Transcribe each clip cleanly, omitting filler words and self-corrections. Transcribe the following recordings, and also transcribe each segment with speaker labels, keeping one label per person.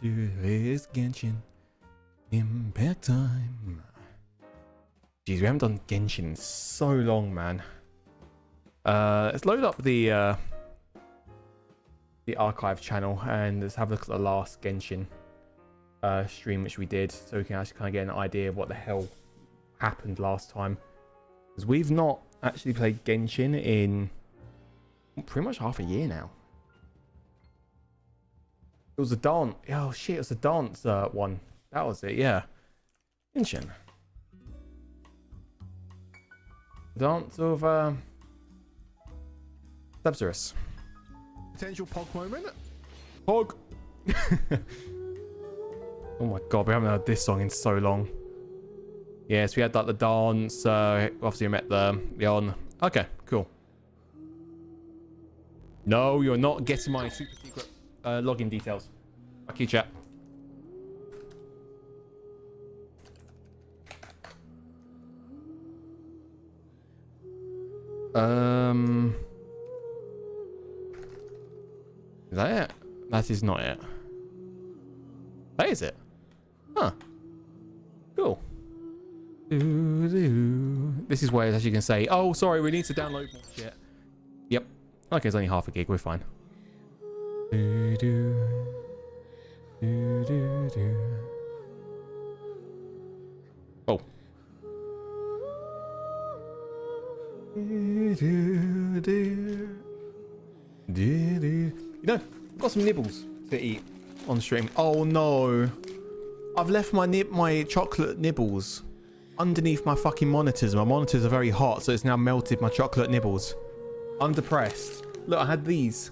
Speaker 1: It's Genshin Impact time. Jeez, we haven't done Genshin in so long, man. Let's load up the archive channel and let's have a look at the last Genshin stream which we did, so we can actually kind of get an idea of what the hell happened last time. Because we've not actually played Genshin in pretty much half a year now. It was a dance. Oh shit, it was a dance one. That was it, yeah. Genshin. Dance of Subzerus. Potential Pog moment. Pog. Oh my god, we haven't heard this song in so long. Yes, we had like the dance. Obviously, we met the on. Okay, cool. No, you're not getting my super secret login details. Fuck you, chat. Is that it? That is not it. That is it. Huh. Cool. This is where, as you can say, oh, sorry, we need to download more shit. Yep. Okay, it's only half a gig. We're fine. Oh. You know, I've got some nibbles to eat on stream. Oh no. I've left my chocolate nibbles underneath my fucking monitors. My monitors are very hot, so it's now melted my chocolate nibbles. I'm depressed. Look, I had these.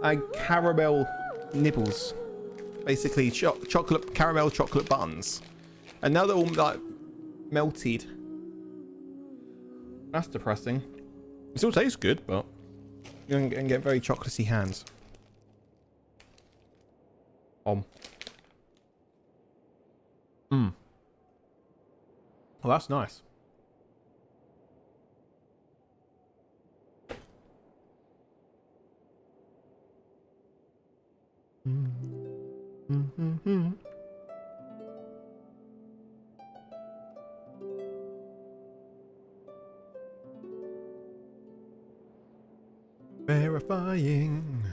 Speaker 1: I had caramel nibbles. Basically, caramel chocolate buns. And now they're all like melted. That's depressing. It still tastes good, but you're gonna get very chocolatey hands. Well, that's nice. Verifying.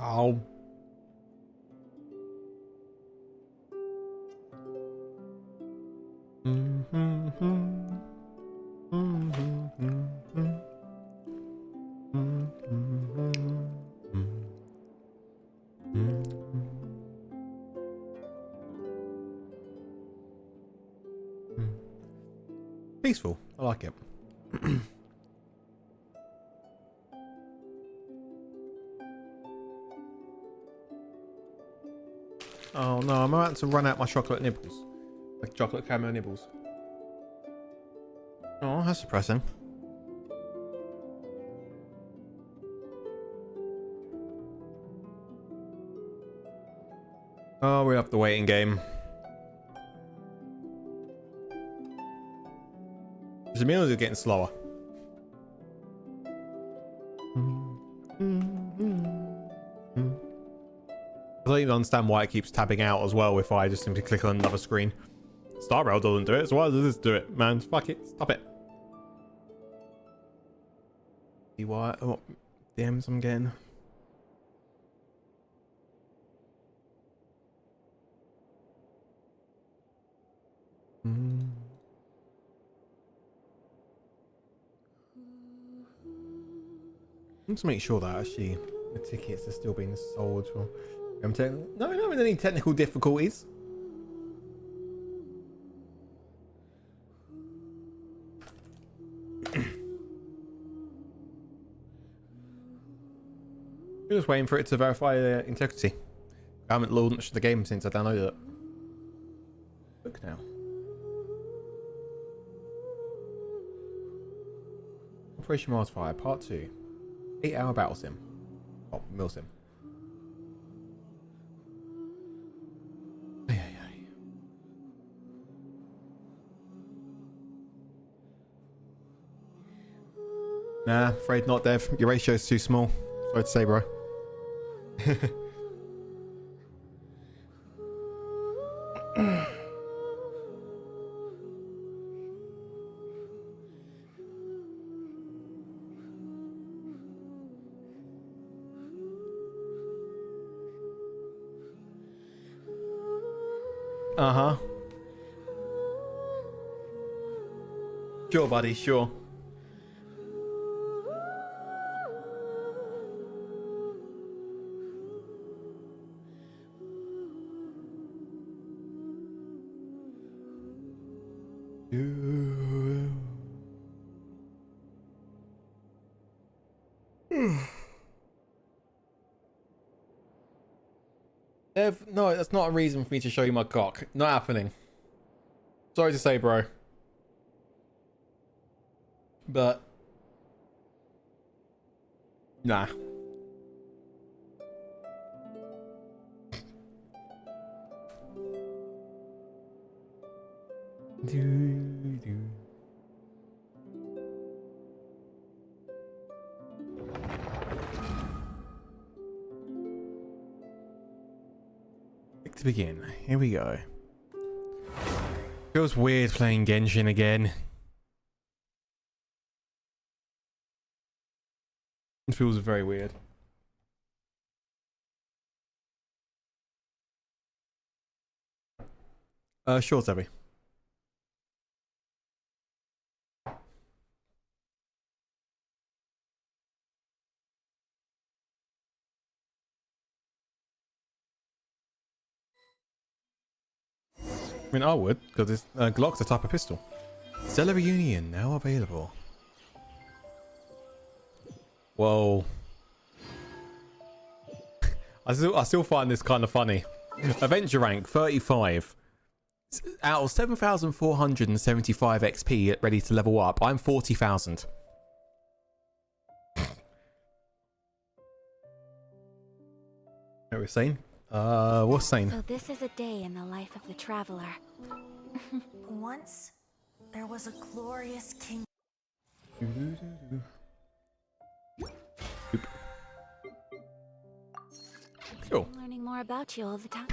Speaker 1: Oh. Peaceful. I like it. Oh no, I'm about to run out my chocolate nibbles. Like chocolate caramel nibbles. Oh, that's depressing. Oh, we have the waiting game. The meals are getting slower. I don't even understand why it keeps tabbing out as well if I just simply click on another screen. Star Rail doesn't do it, so why does this do it, man? Fuck it, stop it. See what DMs I'm getting? Let's make sure that actually the tickets are still being sold. No, we're not in any technical difficulties. We're just waiting for it to verify the integrity. I haven't launched the game since I downloaded it. Look now. Operation Mars Fire Part 2. 8-hour battle sim. Oh, mill sim. Nah, afraid not, Dev. Your ratio is too small. Sorry to say, bro. Uh-huh. Sure, buddy, sure. Dev, no, that's not a reason for me to show you my cock. Not happening. Sorry to say, bro. But... nah. To begin, here we go. Feels weird playing Genshin again. It feels very weird. Sure, Zebby. I mean, I would, because it's Glock's a type of pistol. Stellar Reunion now available. Whoa. I still find this kind of funny. Adventure rank 35. Out of 7,475 XP ready to level up, I'm 40,000. What we're saying? What's saying?
Speaker 2: So this is a day in the life of the traveler.
Speaker 3: Once, there was a glorious king.
Speaker 1: Cool.
Speaker 2: I'm learning more about you all the time.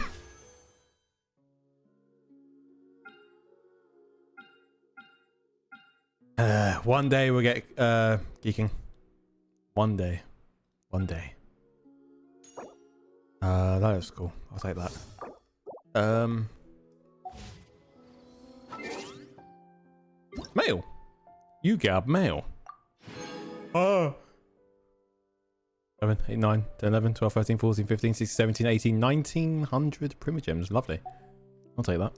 Speaker 1: One day we'll get geeking. One day. One day. That is cool. I'll take that. Mail. You gab mail. Oh. 7, 8, 9, 10, 11, 12, 13, 14, 15, 16, 17, 18, 1900 primogems. Lovely. I'll take that.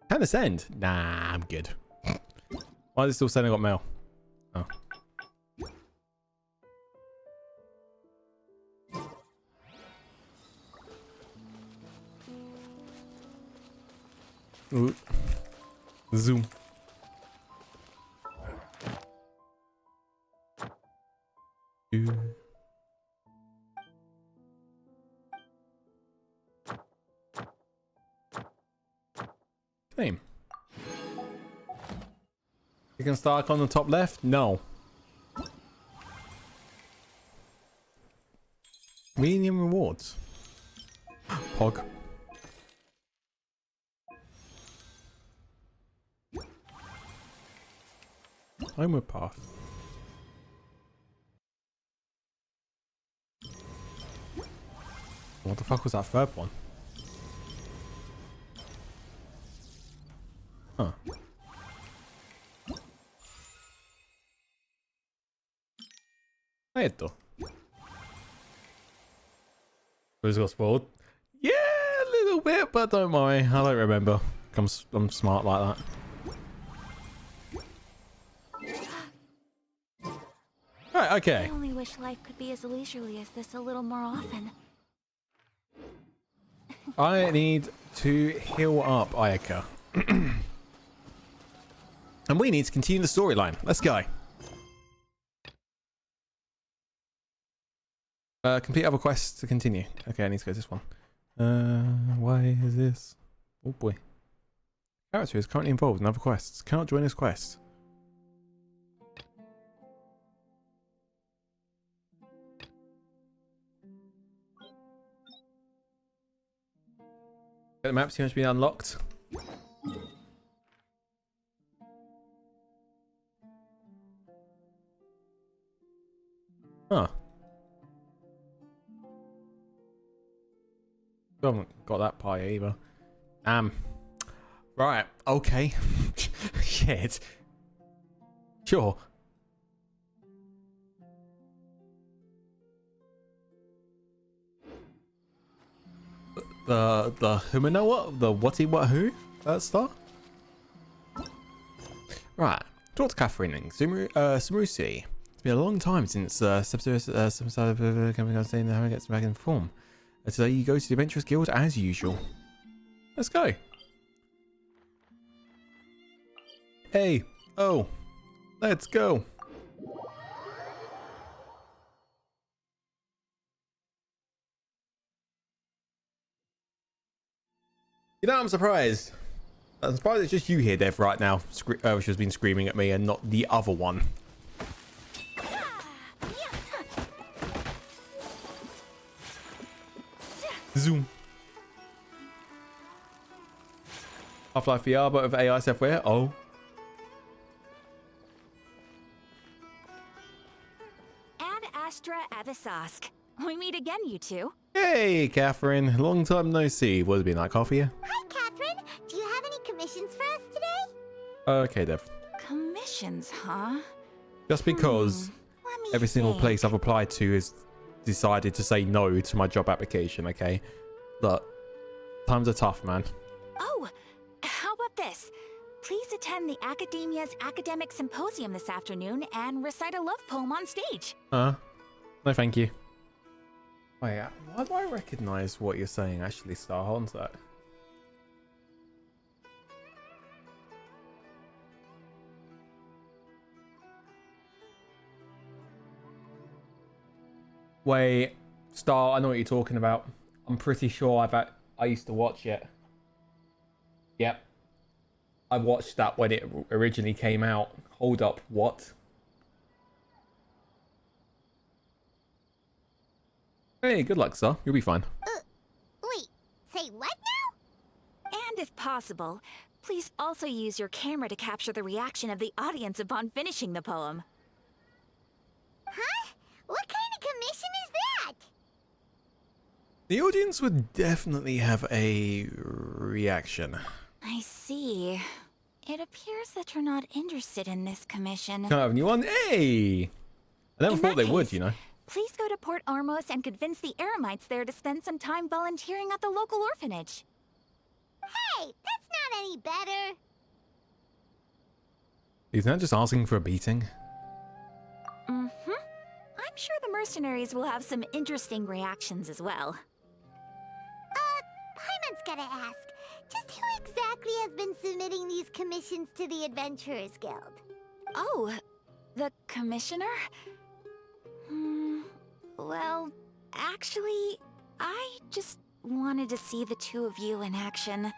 Speaker 1: Can it send? Nah, I'm good. Why is it still saying I got mail? Oh. Ooh. Zoom. Same. You can start on the top left? No. Medium rewards. Pog. Homeward path. What the fuck was that third one? Huh. Esto. Who's got spoiled? Yeah, a little bit, but don't worry. I don't remember. I'm smart like that. Right, okay.
Speaker 2: I only wish life could be as leisurely as this a little more often.
Speaker 1: I need to heal up Ayaka. And we need to continue the storyline. Let's go. Complete other quests to continue. Okay, I need to go to this one. Why is this? Oh boy. Character is currently involved in other quests. Cannot join this quest. The map seems to be unlocked. Huh. I haven't got that pie either. Right. Okay. Shit. Sure. The Humano what? The whaty what who? That star? Right. Talk to Catherine and Sumeru City. It's been a long time since some side of coming on saying how it gets back in form. Today you go to the Adventurers Guild as usual. Let's go. Hey. Oh. Let's go. You know, I'm surprised. I'm surprised it's just you here, Dev, right now. Which has been screaming at me and not the other one. Zoom. Half-Life VR, but with AI software. Oh.
Speaker 4: Ad Astra Avisask. We meet again, you two.
Speaker 1: Hey, Catherine. Long time no see. What's it been like, coffee?
Speaker 2: Hi, Catherine. Do you have any commissions for us today?
Speaker 1: Okay, Dev.
Speaker 4: Commissions, huh?
Speaker 1: Just because
Speaker 4: Let me
Speaker 1: every single
Speaker 4: think.
Speaker 1: place I've applied to has decided to say no to my job application, okay? Look, times are tough, man.
Speaker 4: Oh, how about this? Please attend the Academia's Academic Symposium this afternoon and recite a love poem on stage.
Speaker 1: No, thank you. Wait, why do I recognize what you're saying, actually, Star? Hold on to that. Wait, Star, I know what you're talking about. I'm pretty sure I used to watch it. Yep. I watched that when it originally came out. Hold up, what? Hey, good luck, sir. You'll be fine.
Speaker 2: Wait, say what now?
Speaker 4: And if possible, please also use your camera to capture the reaction of the audience upon finishing the poem.
Speaker 2: Huh? What kind of commission is that?
Speaker 1: The audience would definitely have a reaction.
Speaker 4: I see. It appears that you're not interested in this commission.
Speaker 1: Can't have a new one. Hey! I never
Speaker 4: In
Speaker 1: thought
Speaker 4: that
Speaker 1: they would,
Speaker 4: case,
Speaker 1: you know.
Speaker 4: Please go to Port Armos and convince the Eremites there to spend some time volunteering at the local orphanage.
Speaker 2: Hey, that's not any better.
Speaker 1: Isn't that just asking for a beating?
Speaker 4: Mm-hmm. I'm sure the mercenaries will have some interesting reactions as well.
Speaker 2: Paimon's gotta ask. Just who exactly has been submitting these commissions to the Adventurers Guild?
Speaker 4: Oh, the commissioner? Well, actually, I just wanted to see the two of you in action.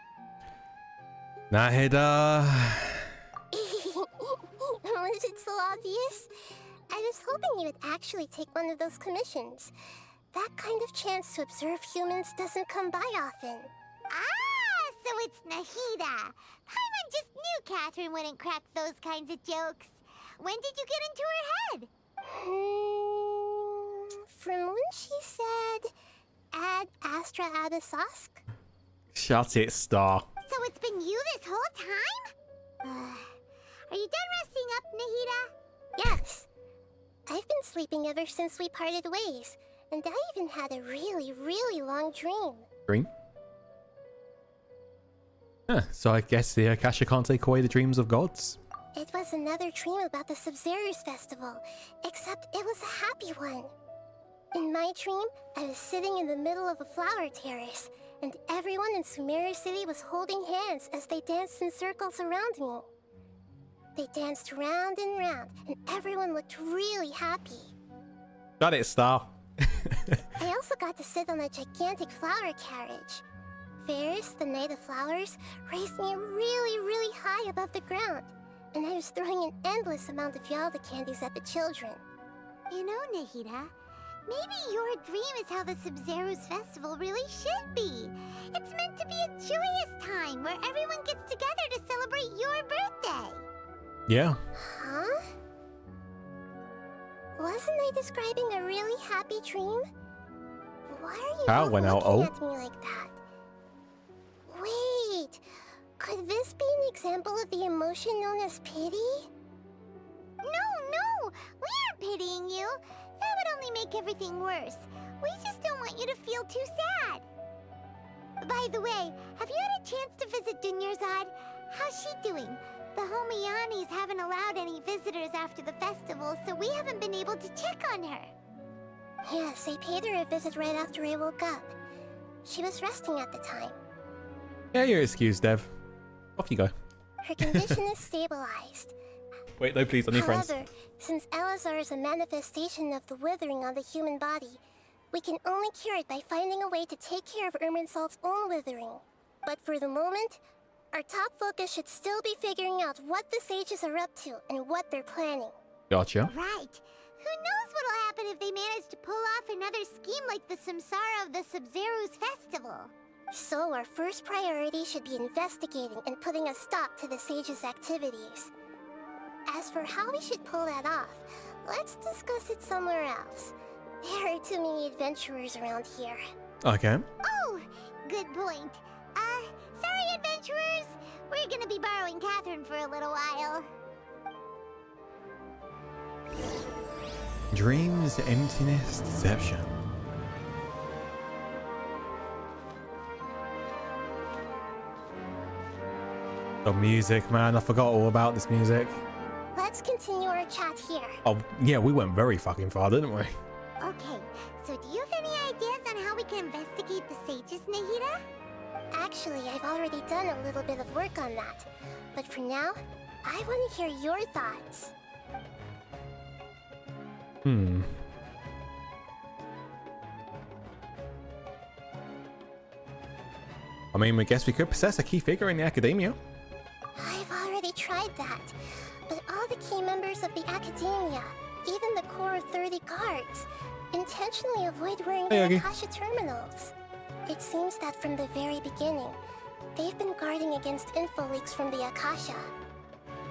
Speaker 1: Nahida.
Speaker 5: Was it so obvious? I was hoping you would actually take one of those commissions. That kind of chance to observe humans doesn't come by often.
Speaker 2: Ah, so it's Nahida. Paimon just knew Catherine wouldn't crack those kinds of jokes. When did you get into her head?
Speaker 5: From when she said, Ad Astra Abisask?
Speaker 1: Shut it, Star.
Speaker 2: So it's been you this whole time? Are you done resting up, Nahida?
Speaker 5: Yes. I've been sleeping ever since we parted ways, and I even had a really, really long dream.
Speaker 1: Dream? Huh, so I guess the Akasha can't take away the dreams of gods?
Speaker 5: It was another dream about the Sub-Zerus festival, except it was a happy one. In my dream, I was sitting in the middle of a flower terrace, and everyone in Sumeru City was holding hands as they danced in circles around me. They danced round and round, and everyone looked really happy.
Speaker 1: Got it, Star.
Speaker 5: I also got to sit on a gigantic flower carriage. Ferris, the Knight of Flowers, raised me really, really high above the ground, and I was throwing an endless amount of Yalda candies at the children.
Speaker 2: You know, Nahida, Maybe your dream is how the Sumeru's festival really should be. It's meant to be a joyous time where everyone gets together to celebrate your birthday.
Speaker 1: Yeah.
Speaker 5: Huh? Wasn't I describing a really happy dream? Why are you
Speaker 1: Power
Speaker 5: both
Speaker 1: went out,
Speaker 5: looking at me like that? Wait, could this be an example of the emotion known as pity?
Speaker 2: No, we aren't pitying you. That would only make everything worse. We just don't want you to feel too sad. By the way, have you had a chance to visit Dunyarzad? How's she doing? The Homiyanis haven't allowed any visitors after the festival, so we haven't been able to check on her.
Speaker 5: Yes, I paid her a visit right after I woke up. She was resting at the time.
Speaker 1: Yeah, you're excused, Dev. Off you go.
Speaker 5: Her condition is stabilized.
Speaker 1: Wait, no, please, I need friends.
Speaker 5: However, since Elazar is a manifestation of the withering on the human body, we can only cure it by finding a way to take care of Irminsul's own withering. But for the moment, our top focus should still be figuring out what the sages are up to and what they're planning.
Speaker 1: Gotcha.
Speaker 2: Right. Who knows what'll happen if they manage to pull off another scheme like the Samsara of the Sub-Zero's festival.
Speaker 5: So our first priority should be investigating and putting a stop to the sages' activities. As for how we should pull that off, let's discuss it somewhere else. There are too many adventurers around here.
Speaker 1: Okay.
Speaker 2: Oh, good point. Sorry, adventurers. We're gonna be borrowing Catherine for a little while.
Speaker 1: Dreams, emptiness, deception. The music, man. I forgot all about this music.
Speaker 5: Let's continue our chat here.
Speaker 1: Oh, yeah, we went very fucking far, didn't we?
Speaker 2: Okay, so do you have any ideas on how we can investigate the sages, Nahida?
Speaker 5: Actually, I've already done a little bit of work on that. But for now, I want to hear your thoughts.
Speaker 1: I mean, I guess we could possess a key figure in the academia.
Speaker 5: I've already tried that. But all the key members of the Academia, even the core of 30 guards, intentionally avoid wearing
Speaker 1: Hey,
Speaker 5: their
Speaker 1: Yogi.
Speaker 5: Akasha terminals. It seems that from the very beginning, they've been guarding against info leaks from the Akasha.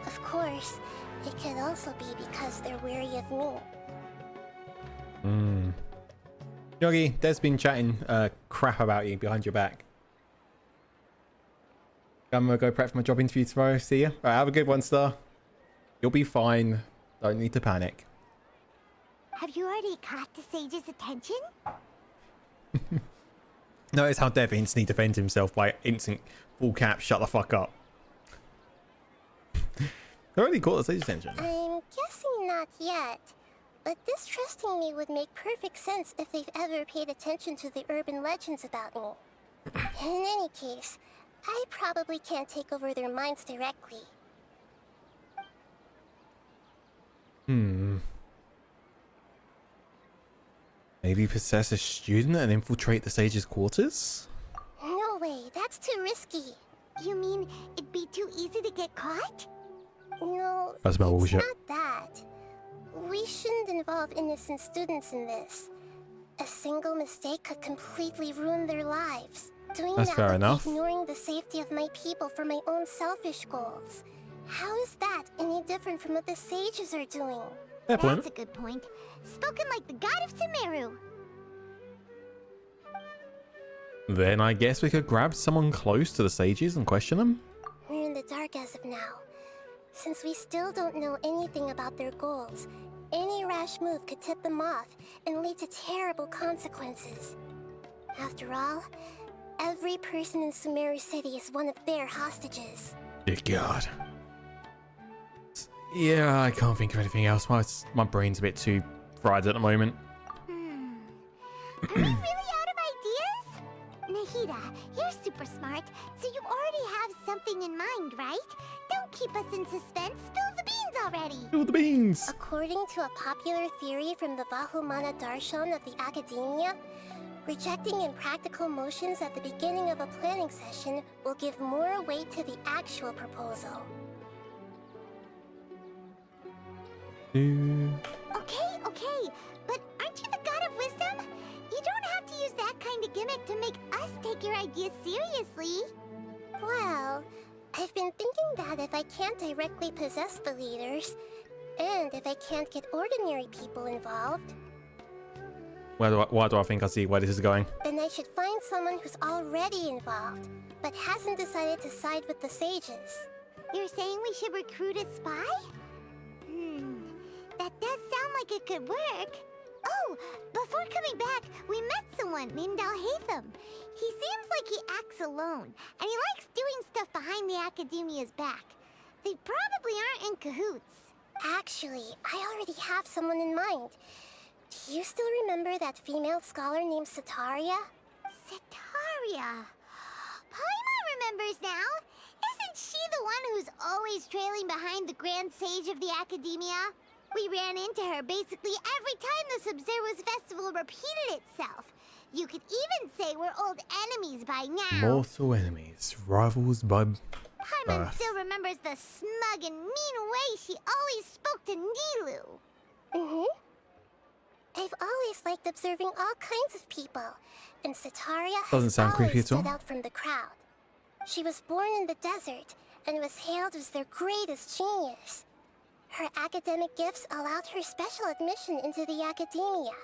Speaker 5: Of course, it could also be because they're wary of me.
Speaker 1: Yogi, Des been chatting crap about you behind your back. I'm gonna go prep for my job interview tomorrow. See ya. Alright, have a good one, Star. You'll be fine. Don't need to panic.
Speaker 2: Have you already caught the sage's attention?
Speaker 1: Notice how Dev instantly defends himself by instant full cap, shut the fuck up. I already caught the sage's attention.
Speaker 5: I'm guessing not yet. But distrusting me would make perfect sense if they've ever paid attention to the urban legends about me. In any case, I probably can't take over their minds directly.
Speaker 1: Maybe possess a student and infiltrate the sage's quarters?
Speaker 5: No way, that's too risky.
Speaker 2: You mean it'd be too easy to get caught?
Speaker 5: No,
Speaker 1: That's about
Speaker 5: it's
Speaker 1: bullshit.
Speaker 5: not that. We shouldn't involve innocent students in this. A single mistake could completely ruin their lives. Doing
Speaker 1: That's
Speaker 5: that
Speaker 1: fair
Speaker 5: would be
Speaker 1: enough.
Speaker 5: ignoring the safety of my people for my own selfish goals. How is that any different from what the sages are doing?
Speaker 1: Fair point.
Speaker 2: That's a good point. Spoken like the god of Sumeru.
Speaker 1: Then I guess we could grab someone close to the sages and question them?
Speaker 5: We're in the dark as of now. Since we still don't know anything about their goals, any rash move could tip them off and lead to terrible consequences. After all, every person in Sumeru City is one of their hostages.
Speaker 1: Dear God. Yeah, I can't think of anything else. My brain's a bit too fried at the moment.
Speaker 2: Are we really out of ideas? Nahida, you're super smart, so you already have something in mind, right? Don't keep us in suspense. Spill the beans already.
Speaker 1: Spill the beans!
Speaker 5: According to a popular theory from the Vahumana Darshan of the Academia, rejecting impractical motions at the beginning of a planning session will give more weight to the actual proposal.
Speaker 2: Okay, but aren't you the god of wisdom gimmick to make us take your ideas seriously.
Speaker 5: Well, I've been thinking that if I can't directly possess the leaders, and if I can't get ordinary people involved,
Speaker 1: Why do I think I see where this is going?
Speaker 5: then I should find someone who's already involved, but hasn't decided to side with the sages.
Speaker 2: You're saying we should recruit a spy? That does sound like it could work. Oh, before coming back, we met someone named Alhaitham. He seems like he acts alone, and he likes doing stuff behind the Academia's back. They probably aren't in cahoots.
Speaker 5: Actually, I already have someone in mind. Do you still remember that female scholar named Sataria?
Speaker 2: Sataria. Paimon remembers now. Isn't she the one who's always trailing behind the Grand Sage of the Academia? We ran into her basically every time the Subzerus Festival repeated itself. You could even say we're old enemies by now.
Speaker 1: Mortal enemies, rivals by
Speaker 2: Paimon still remembers the smug and mean way she always spoke to Nilu.
Speaker 5: Mm-hmm. I've always liked observing all kinds of people, and Sataria
Speaker 1: Doesn't
Speaker 5: has
Speaker 1: sound creepy
Speaker 5: always
Speaker 1: at all.
Speaker 5: stood out from the crowd. She was born in the desert and was hailed as their greatest genius. Her academic gifts allowed her special admission into the academia,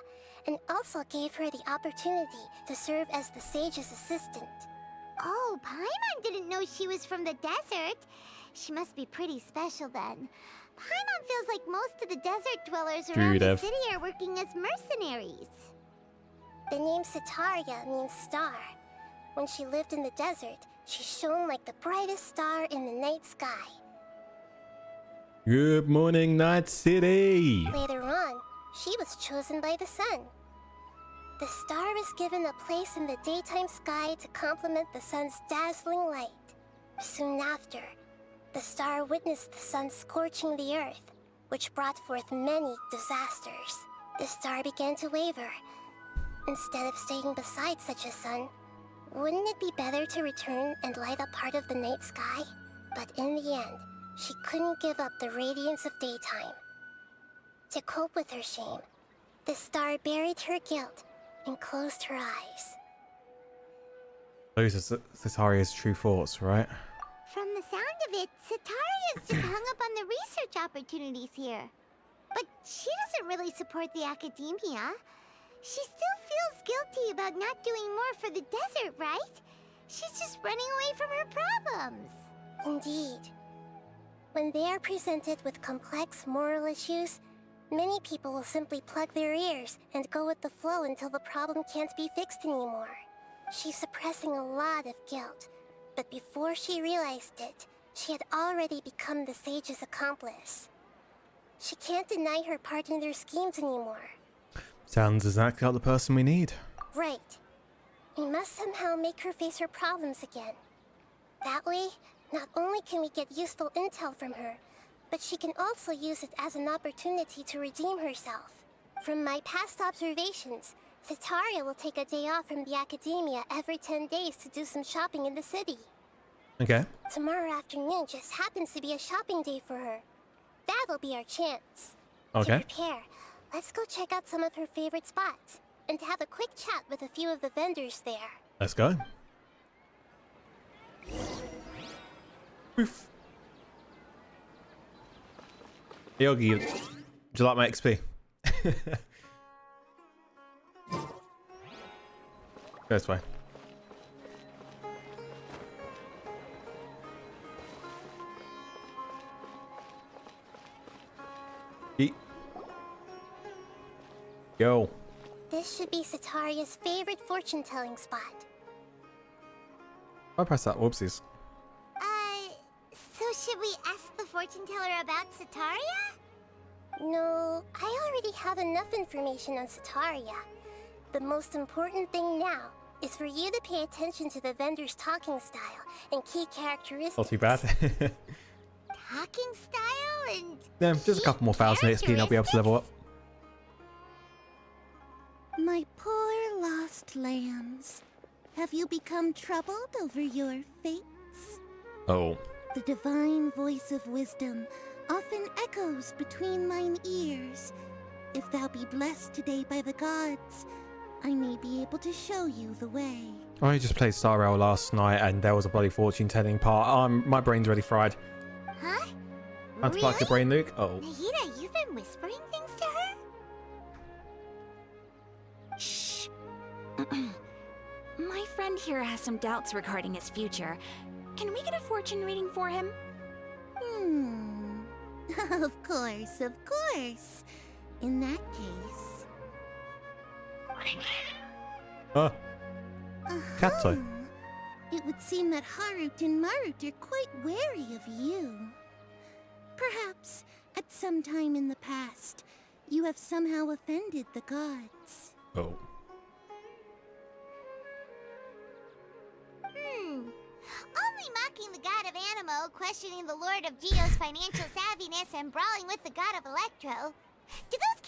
Speaker 5: and also gave her the opportunity to serve as the sage's assistant.
Speaker 2: Oh, Paimon didn't know she was from the desert. She must be pretty special then. Paimon feels like most of the desert dwellers around the
Speaker 1: Dev.
Speaker 2: city are working as mercenaries.
Speaker 5: The name Sataria means star. When she lived in the desert, she shone like the brightest star in the night sky.
Speaker 1: Good morning, Night City.
Speaker 5: Later on, she was chosen by the sun. The star was given a place in the daytime sky to complement the sun's dazzling light. Soon after, the star witnessed the sun scorching the earth, which brought forth many disasters. The star began to waver. Instead of staying beside such a sun, wouldn't it be better to return and light up part of the night sky? But in the end, she couldn't give up the radiance of daytime. To cope with her shame, the star buried her guilt and closed her eyes.
Speaker 1: Those are Sataria's true thoughts, right?
Speaker 2: From the sound of it, Sataria's just hung up on the research opportunities here. But she doesn't really support the academia. She still feels guilty about not doing more for the desert, right? She's just running away from her problems.
Speaker 5: Indeed. When they are presented with complex moral issues, many people will simply plug their ears and go with the flow until the problem can't be fixed anymore. She's suppressing a lot of guilt, but before she realized it, she had already become the sage's accomplice. She can't deny her part in their schemes anymore.
Speaker 1: Sounds exactly like the person we need.
Speaker 5: Right. We must somehow make her face her problems again. That way, not only can we get useful intel from her, but she can also use it as an opportunity to redeem herself. From my past observations, Sataria will take a day off from the academia every 10 days to do some shopping in the city.
Speaker 1: Okay.
Speaker 5: Tomorrow afternoon just happens to be a shopping day for her. That'll be our chance.
Speaker 1: Okay.
Speaker 5: To prepare, let's go check out some of her favorite spots, and have a quick chat with a few of the vendors there.
Speaker 1: Let's go. Oof. Yogi, would you like my XP? This way. Eat. Yo.
Speaker 5: This should be Sataria's favorite fortune-telling spot.
Speaker 1: I press that. Whoopsies.
Speaker 2: So should we ask the fortune teller about Sataria?
Speaker 5: No, I already have enough information on Sataria. The most important thing now is for you to pay attention to the vendor's talking style and key characteristics.
Speaker 1: Not too bad.
Speaker 2: Talking style and...
Speaker 1: Yeah, just a couple more thousand XP and I'll be able to level up.
Speaker 6: My poor lost lambs. Have you become troubled over your fates?
Speaker 1: Oh.
Speaker 6: The divine voice of wisdom often echoes between mine ears. If thou be blessed today by the gods, I may be able to show you the way.
Speaker 1: I just played Star Rail last night and there was a bloody fortune telling part. My brain's already fried.
Speaker 2: Huh?
Speaker 1: Time to pluck your brain, Luke. Oh.
Speaker 2: Nahida, you've been whispering things to her?
Speaker 4: Shh. My friend here has some doubts regarding his future. Can we get a fortune reading for him?
Speaker 6: Of course, of course. In that case...
Speaker 1: Kato.
Speaker 6: It would seem that Harut and Marut are quite wary of you. Perhaps, at some time in the past, you have somehow offended the gods.
Speaker 1: Oh.
Speaker 2: Only mocking the god of Animo, questioning the lord of Geo's financial savviness, and brawling with the god of Electro. Do those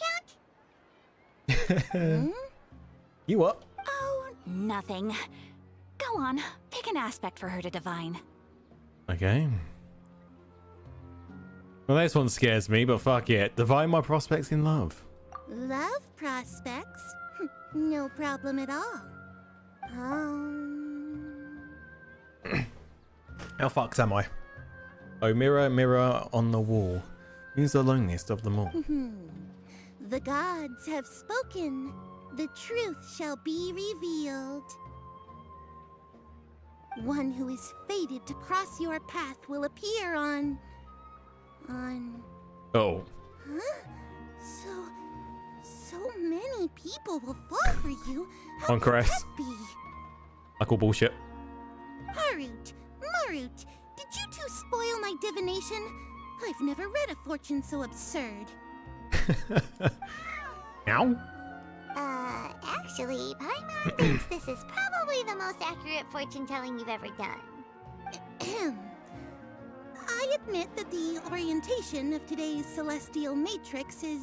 Speaker 2: count?
Speaker 1: You what?
Speaker 4: Oh, nothing. Go on, pick an aspect for her to divine.
Speaker 1: Okay. Well, this one scares me, but fuck it. Divine my prospects in love.
Speaker 6: Love prospects? No problem at all.
Speaker 1: How fucks am I? Oh, mirror, mirror on the wall. Who's the loneliest of them all?
Speaker 6: The gods have spoken. The truth shall be revealed. One who is fated to cross your path will appear on...
Speaker 1: Oh.
Speaker 6: Huh? So many people will fall for you. How
Speaker 1: On
Speaker 6: could
Speaker 1: Cress.
Speaker 6: that be?
Speaker 1: I call bullshit.
Speaker 6: Harut, Marut, did you two spoil my divination? I've never read a fortune so absurd.
Speaker 1: Ow.
Speaker 2: Actually, Paimon thinks this is probably the most accurate fortune telling you've ever done.
Speaker 6: I admit that the orientation of today's celestial matrix is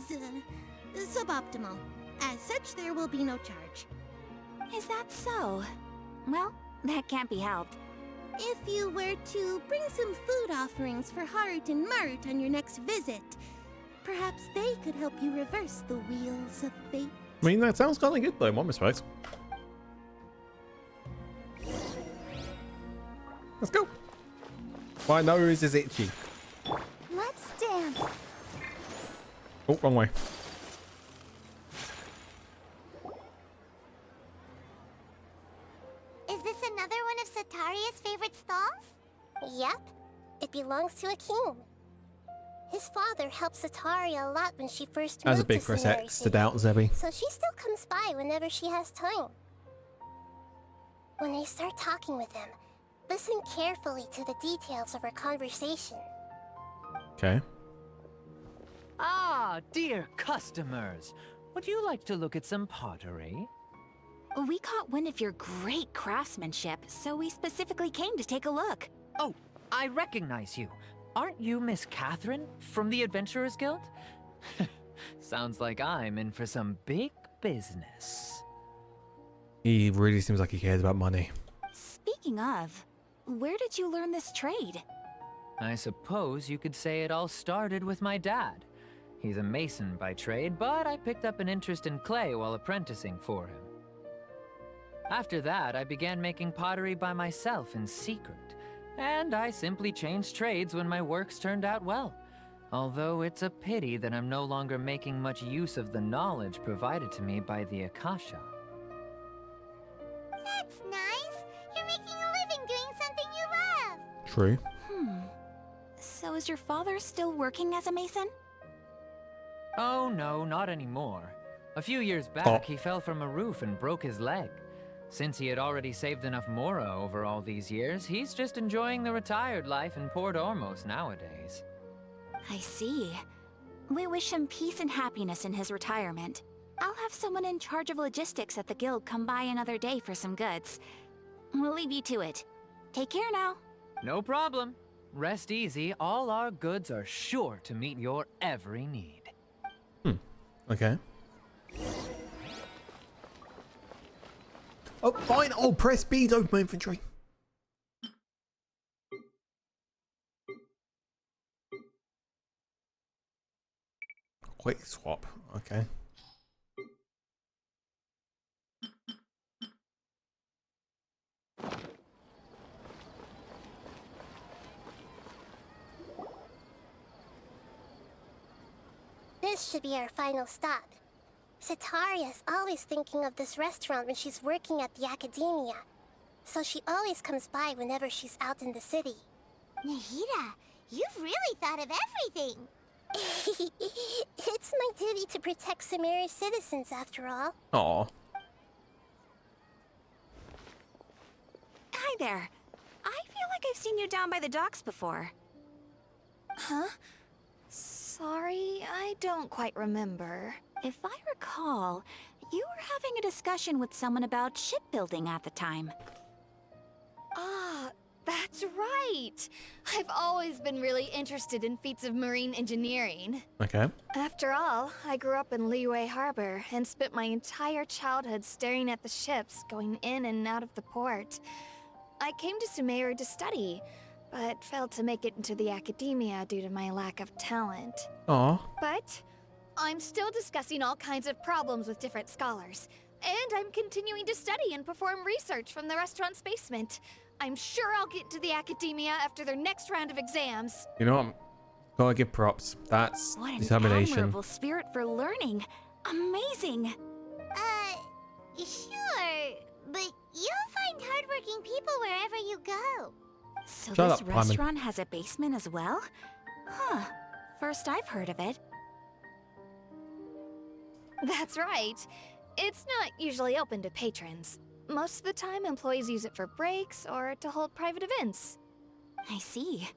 Speaker 6: suboptimal. As such, there will be no charge.
Speaker 4: Is that so? Well, that can't be helped.
Speaker 6: If you were to bring some food offerings for Harut and Marut on your next visit, perhaps they could help you reverse the wheels of fate.
Speaker 1: I mean, that sounds kind of good though, in one respect. Let's go. My nose is itchy.
Speaker 2: Let's dance.
Speaker 1: Oh, wrong way.
Speaker 2: Is this another one of Sataria's favorite stalls?
Speaker 5: Yep. It belongs to a king. His father helped Sataria a lot when she first
Speaker 1: That's a
Speaker 5: moved
Speaker 1: big
Speaker 5: to
Speaker 1: press
Speaker 5: Sumeru
Speaker 1: X to
Speaker 5: City.
Speaker 1: doubt, Zebby.
Speaker 5: So she still comes by whenever she has time. When I start talking with him, listen carefully to the details of our conversation.
Speaker 1: Okay.
Speaker 7: Ah, dear customers. Would you like to look at some pottery?
Speaker 4: We caught wind of your great craftsmanship, so we specifically came to take a look.
Speaker 7: Oh, I recognize you. Aren't you Miss Catherine from the Adventurers Guild? Sounds like I'm in for some big business.
Speaker 1: He really seems like he cares about money.
Speaker 4: Speaking of, where did you learn this trade?
Speaker 7: I suppose you could say it all started with my dad. He's a mason by trade, but I picked up an interest in clay while apprenticing for him. After that, I began making pottery by myself in secret, and I simply changed trades when my works turned out well. Although it's a pity that I'm no longer making much use of the knowledge provided to me by the Akasha.
Speaker 2: That's nice. You're making a living doing something you love.
Speaker 1: True.
Speaker 4: So is your father still working as a mason?
Speaker 7: Oh no, not anymore. A few years back,
Speaker 1: Oh.
Speaker 7: he fell from a roof and broke his leg. Since he had already saved enough Mora over all these years, he's just enjoying the retired life in Port Ormos nowadays.
Speaker 4: I see. We wish him peace and happiness in his retirement. I'll have someone in charge of logistics at the guild come by another day for some goods. We'll leave you to it. Take care now.
Speaker 7: No problem. Rest easy, all our goods are sure to meet your every need.
Speaker 1: Okay. Oh, fine. Oh, press B to open my inventory. Quick swap. Okay.
Speaker 5: should be our final stop. Sataria's always thinking of this restaurant when she's working at the academia, so she always comes by whenever she's out in the city.
Speaker 2: Nahida, you've really thought of everything.
Speaker 5: It's my duty to protect Sumeru's citizens, after all.
Speaker 1: Aw.
Speaker 4: Hi there. I feel like I've seen you down by the docks before.
Speaker 8: Huh? Sorry, I don't quite remember.
Speaker 4: If I recall, you were having a discussion with someone about shipbuilding at the time.
Speaker 8: Ah, that's right! I've always been really interested in feats of marine engineering.
Speaker 1: Okay.
Speaker 8: After all, I grew up in Liyue Harbor and spent my entire childhood staring at the ships going in and out of the port. I came to Sumeru to study, but failed to make it into the academia due to my lack of talent.
Speaker 1: Aw.
Speaker 8: But I'm still discussing all kinds of problems with different scholars, and I'm continuing to study and perform research from the restaurant's basement. I'm sure I'll get into the academia after their next round of exams.
Speaker 1: You know what? Gotta give props. That's
Speaker 4: What an
Speaker 1: determination.
Speaker 4: admirable spirit for learning. Amazing.
Speaker 2: Sure, but you'll find hardworking people wherever you go.
Speaker 4: So
Speaker 1: Shut
Speaker 4: this
Speaker 1: up, Paimon.
Speaker 4: restaurant has a basement as well? Huh. First I've heard of it.
Speaker 8: That's right. It's not usually open to patrons. Most of the time, employees use it for breaks or to hold private events.
Speaker 4: I see.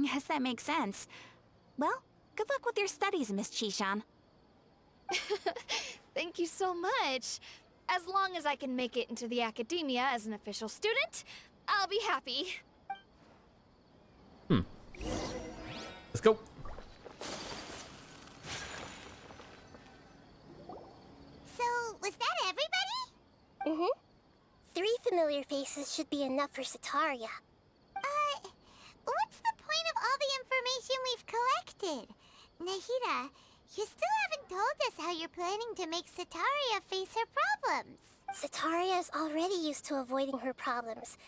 Speaker 4: Guess that makes sense. Well, good luck with your studies, Miss Chishan.
Speaker 8: Thank you so much. As long as I can make it into the academia as an official student, I'll be happy.
Speaker 1: Let's go.
Speaker 2: So, was that everybody?
Speaker 5: Mm-hmm. 3 familiar faces should be enough for Sataria.
Speaker 2: What's the point of all the information we've collected? Nahida, you still haven't told us how you're planning to make Sataria face her problems.
Speaker 5: Sataria is already used to avoiding her problems,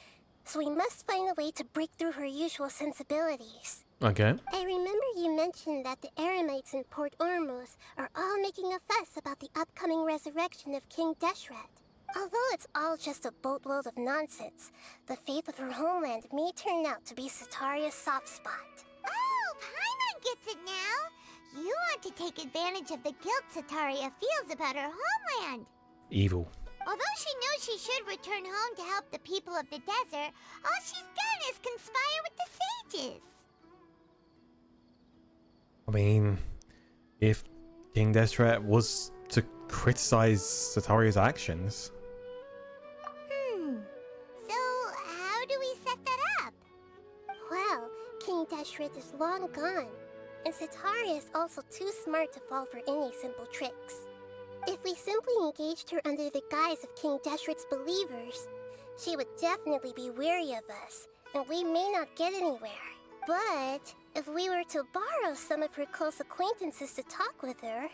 Speaker 5: so we must find a way to break through her usual sensibilities.
Speaker 1: Okay.
Speaker 5: I remember you mentioned that the Eremites in Port Ormuz are all making a fuss about the upcoming resurrection of King Deshret. Although it's all just a boatload of nonsense, the fate of her homeland may turn out to be Sataria's soft spot.
Speaker 2: Oh, Paimon gets it now. You want to take advantage of the guilt Sataria feels about her homeland.
Speaker 1: Evil.
Speaker 2: Although she knows she should return home to help the people of the desert, all she's done is conspire with the sages.
Speaker 1: I mean, if King Deshret was to criticize Sataria's actions.
Speaker 2: So, how do we set that up?
Speaker 5: Well, King Deshret is long gone, and Sataria is also too smart to fall for any simple tricks. If we simply engaged her under the guise of King Deshret's believers, she would definitely be wary of us, and we may not get anywhere. But if we were to borrow some of her close acquaintances to talk with her,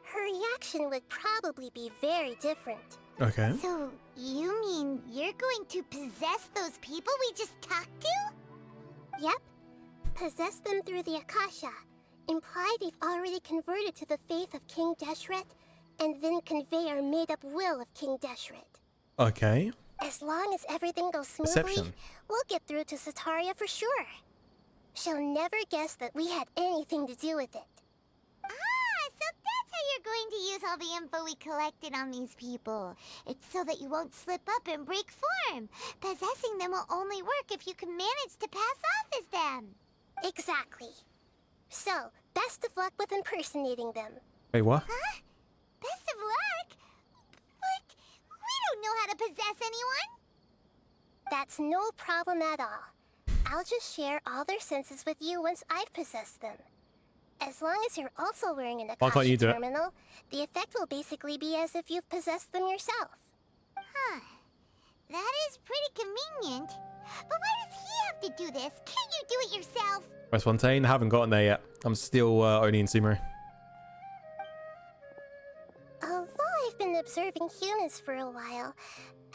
Speaker 5: her reaction would probably be very different.
Speaker 1: Okay.
Speaker 2: So, you mean you're going to possess those people we just talked to?
Speaker 5: Yep. Possess them through the Akasha. Imply they've already converted to the faith of King Deshret, and then convey our made-up will of King Deshret.
Speaker 1: Okay.
Speaker 5: As long as everything goes smoothly,
Speaker 1: Perception.
Speaker 5: we'll get through to Sataria for sure. She'll never guess that we had anything to do with it.
Speaker 2: Ah, so that's how you're going to use all the info we collected on these people. It's so that you won't slip up and break form. Possessing them will only work if you can manage to pass off as them.
Speaker 5: Exactly. So, best of luck with impersonating them.
Speaker 1: Wait, what?
Speaker 2: Huh? Best of luck? But we don't know how to possess anyone.
Speaker 5: That's no problem at all. I'll just share all their senses with you once I've possessed them. As long as you're also wearing an
Speaker 1: Why can't you
Speaker 5: Akasha
Speaker 1: do it?
Speaker 5: terminal, the effect will basically be as if you've possessed them yourself.
Speaker 2: Huh. That is pretty convenient. But why does he have to do this? Can't you do it yourself?
Speaker 1: West Fontaine, haven't gotten there yet. I'm still only in Sumeru.
Speaker 5: Although I've been observing humans for a while,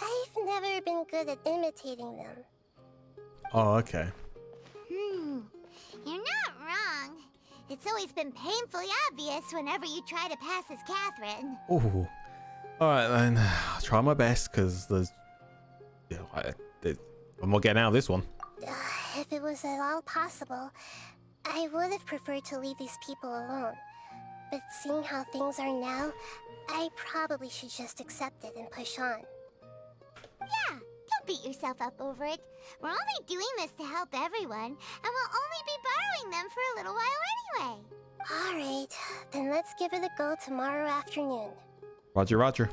Speaker 5: I've never been good at imitating them.
Speaker 1: Oh, okay.
Speaker 2: You're not wrong. It's always been painfully obvious whenever you try to pass as Catherine.
Speaker 1: Ooh. Alright then. I'll try my best because there's. Yeah, I'm not getting out of this one.
Speaker 5: If it was at all possible, I would have preferred to leave these people alone. But seeing how things are now, I probably should just accept it and push on.
Speaker 2: Yeah, don't beat yourself up over it. We're only doing this to help everyone, and we'll only be borrowing them for a little while anyway.
Speaker 5: Alright, then let's give it a go tomorrow afternoon.
Speaker 1: Roger, roger.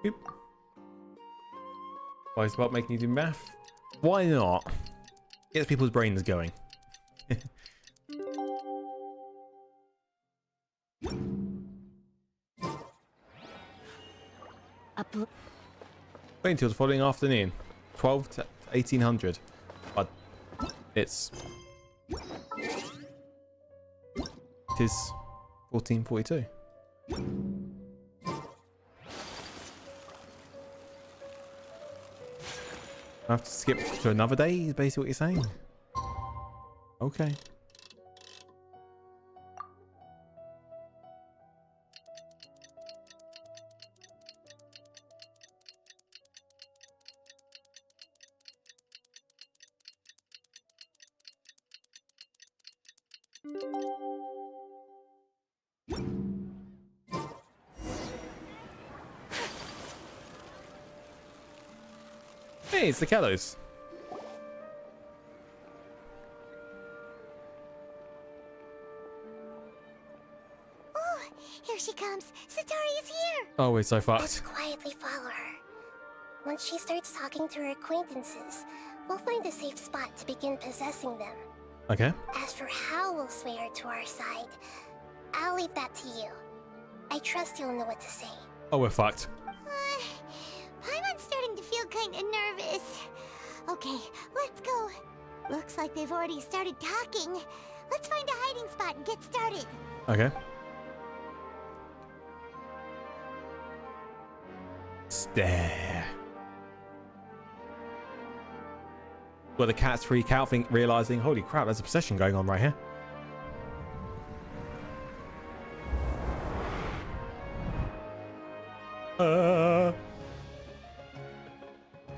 Speaker 1: Boop. Why is about making you do math? Why not? Gets people's brains going. Wait until the following afternoon, 12 to 1800. But it is 1442. I have to skip to another day, is basically what you're saying. Okay. Hey, it's the Kellos.
Speaker 2: Oh, here she comes. Satori is here.
Speaker 1: Oh, we're so
Speaker 5: Let's
Speaker 1: fucked.
Speaker 5: quietly follow her. Once she starts talking to her acquaintances, we'll find a safe spot to begin possessing them.
Speaker 1: Okay.
Speaker 5: As for how we'll sway her to our side, I'll leave that to you. I trust you'll know what to say.
Speaker 1: Oh, we're fucked.
Speaker 2: Paimon's starting to feel kind of nervous. Okay, let's go. Looks like they've already started talking. Let's find a hiding spot and get started.
Speaker 1: Okay. Stare. Well, the cats freak out, realizing, holy crap, there's a possession going on right here.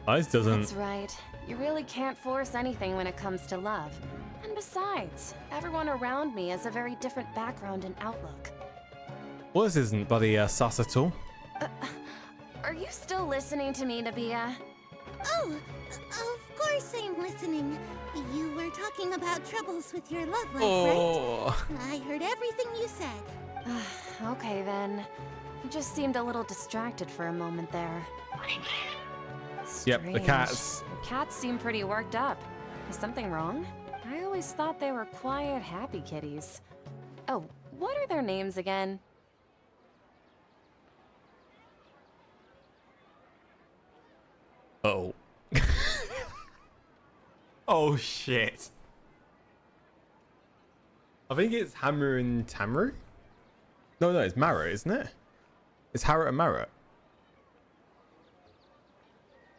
Speaker 1: Ice doesn't.
Speaker 9: That's right. You really can't force anything when it comes to love. And besides, everyone around me has a very different background and outlook.
Speaker 1: Well, this isn't bloody sus at all.
Speaker 9: Are you still listening to me, Nabia?
Speaker 6: Oh, of course I'm listening. You were talking about troubles with your love life,
Speaker 1: Oh.
Speaker 6: right? I heard everything you said.
Speaker 9: Okay then. You just seemed a little distracted for a moment there.
Speaker 1: Yep, the
Speaker 9: Strange.
Speaker 1: cats.
Speaker 9: Cats seem pretty worked up. Is something wrong? I always thought they were quiet, happy kitties. Oh, what are their names again?
Speaker 1: Oh. Oh shit. I think it's Hammer and Tamru. No, it's Marrot, isn't it? It's Harrot and Marrot.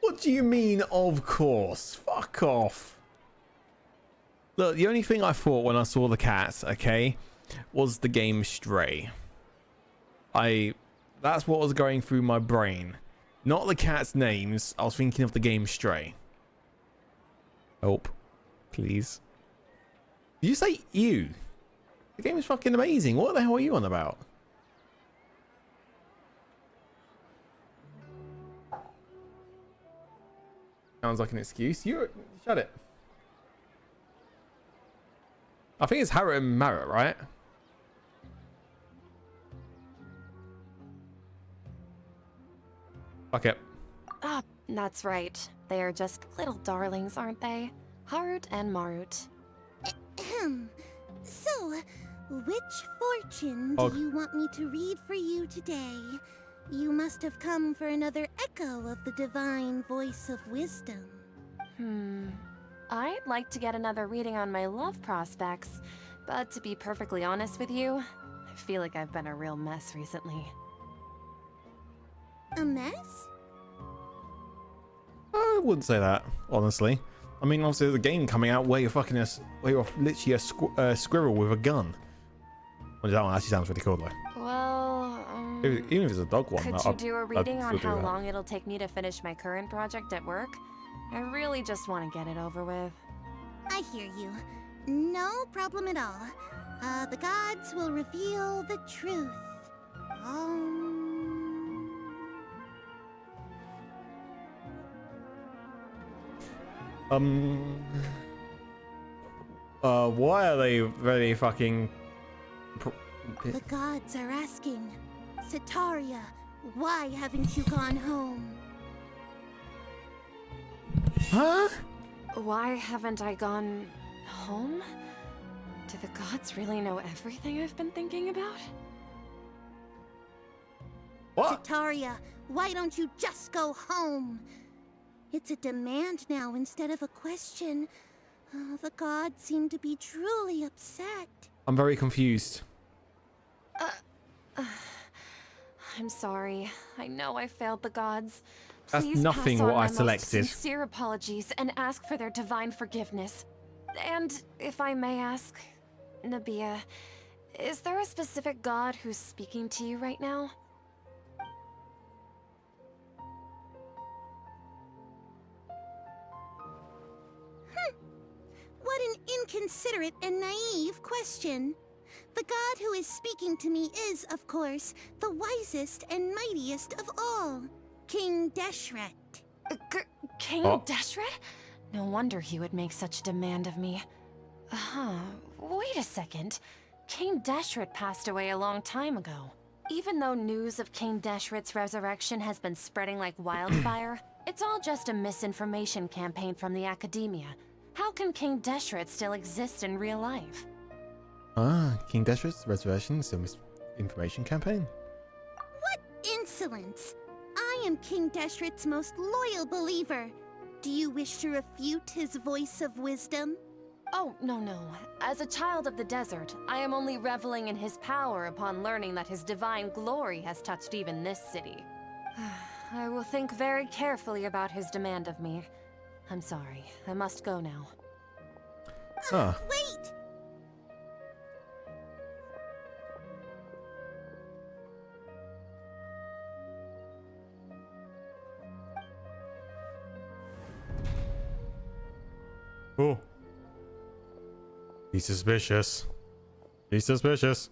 Speaker 1: What do you mean, of course? Fuck off. Look, the only thing I thought when I saw the cats, okay, was the game Stray. That's what was going through my brain. Not the cats' names. I was thinking of the game Stray. Help. Please. Did you say you? The game is fucking amazing. What the hell are you on about? Sounds like an excuse. You shut it. I think it's Harrot and Marrot, right? Fuck it.
Speaker 9: Ah, that's right. They are just little darlings, aren't they? Harut and Marut.
Speaker 6: Ahem. So, which fortune
Speaker 1: Oh.
Speaker 6: do you want me to read for you today? You must have come for another echo of the divine voice of wisdom.
Speaker 9: I'd like to get another reading on my love prospects, but to be perfectly honest with you, I feel like I've been a real mess recently.
Speaker 6: A mess?
Speaker 1: I wouldn't say that, honestly. I mean, obviously, there's a game coming out where you're fucking where you're literally a squirrel with a gun. Well, that one actually sounds really cool, though.
Speaker 9: Well,
Speaker 1: Even if it's a dog one.
Speaker 9: could you do a reading on how long it'll take me to finish my current project at work? I really just want to get it over with.
Speaker 6: I hear you. No problem at all. The gods will reveal the truth.
Speaker 1: Why are they very fucking...
Speaker 6: The gods are asking, Setaria, why haven't you gone home?
Speaker 1: Huh?
Speaker 9: Why haven't I gone home? Do the gods really know everything I've been thinking about?
Speaker 1: What?
Speaker 6: Setaria, why don't you just go home? It's a demand now instead of a question. The gods seem to be truly upset.
Speaker 1: I'm very confused.
Speaker 9: I'm sorry. I know I failed the gods.
Speaker 1: That's
Speaker 9: Please
Speaker 1: nothing
Speaker 9: pass on
Speaker 1: what I
Speaker 9: my most
Speaker 1: selected.
Speaker 9: sincere apologies and ask for their divine forgiveness. And if I may ask, Nabia, is there a specific god who's speaking to you right now?
Speaker 6: What an inconsiderate and naive question. The god who is speaking to me is, of course, the wisest and mightiest of all, King Deshret.
Speaker 9: King
Speaker 1: Oh.
Speaker 9: Deshret? No wonder he would make such a demand of me. Wait a second. King Deshret passed away a long time ago. Even though news of King Deshret's resurrection has been spreading like wildfire, it's all just a misinformation campaign from the academia. How can King Deshret still exist in real life?
Speaker 1: King Deshret's resurrection is an information campaign.
Speaker 6: What insolence! I am King Deshret's most loyal believer. Do you wish to refute his voice of wisdom?
Speaker 9: Oh, no. As a child of the desert, I am only reveling in his power upon learning that his divine glory has touched even this city. I will think very carefully about his demand of me. I'm sorry. I must go now.
Speaker 6: Wait!
Speaker 1: Oh. He's suspicious. He's suspicious.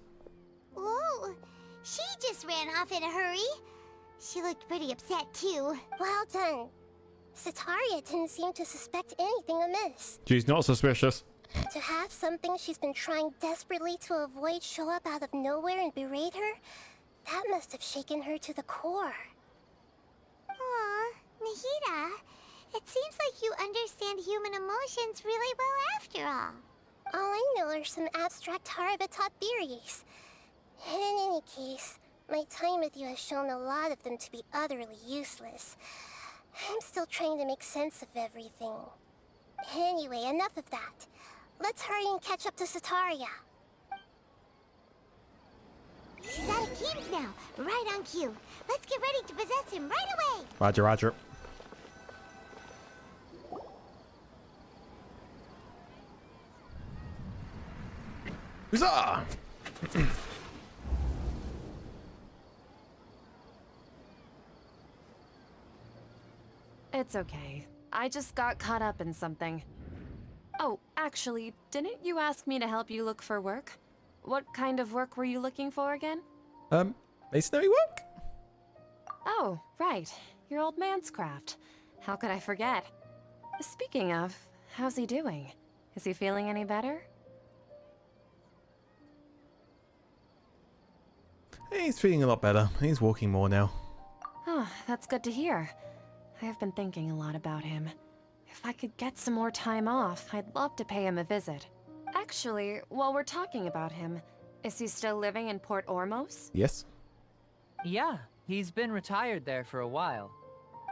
Speaker 2: Whoa, she just ran off in a hurry. She looked pretty upset too.
Speaker 5: Well done. Setaria didn't seem to suspect anything amiss.
Speaker 1: She's not suspicious.
Speaker 5: To have something she's been trying desperately to avoid show up out of nowhere and berate her, that must have shaken her to the core.
Speaker 2: Aw, Nahida, it seems like you understand human emotions really well after all.
Speaker 5: All I know are some abstract Harabatot theories. In any case, my time with you has shown a lot of them to be utterly useless. I'm still trying to make sense of everything. Anyway, enough of that. Let's hurry and catch up to Setaria.
Speaker 2: She's out of Keem's now, right on cue. Let's get ready to possess him right away.
Speaker 1: Roger, roger. Huzzah!
Speaker 9: It's okay. I just got caught up in something. Oh, actually, didn't you ask me to help you look for work? What kind of work were you looking for again?
Speaker 1: Masonry work?
Speaker 9: Oh, right. Your old man's craft. How could I forget? Speaking of, how's he doing? Is he feeling any better?
Speaker 1: He's feeling a lot better. He's walking more now.
Speaker 9: Oh, that's good to hear. I have been thinking a lot about him. If I could get some more time off, I'd love to pay him a visit. Actually, while we're talking about him, is he still living in Port Ormos?
Speaker 1: Yes?
Speaker 7: Yeah, he's been retired there for a while.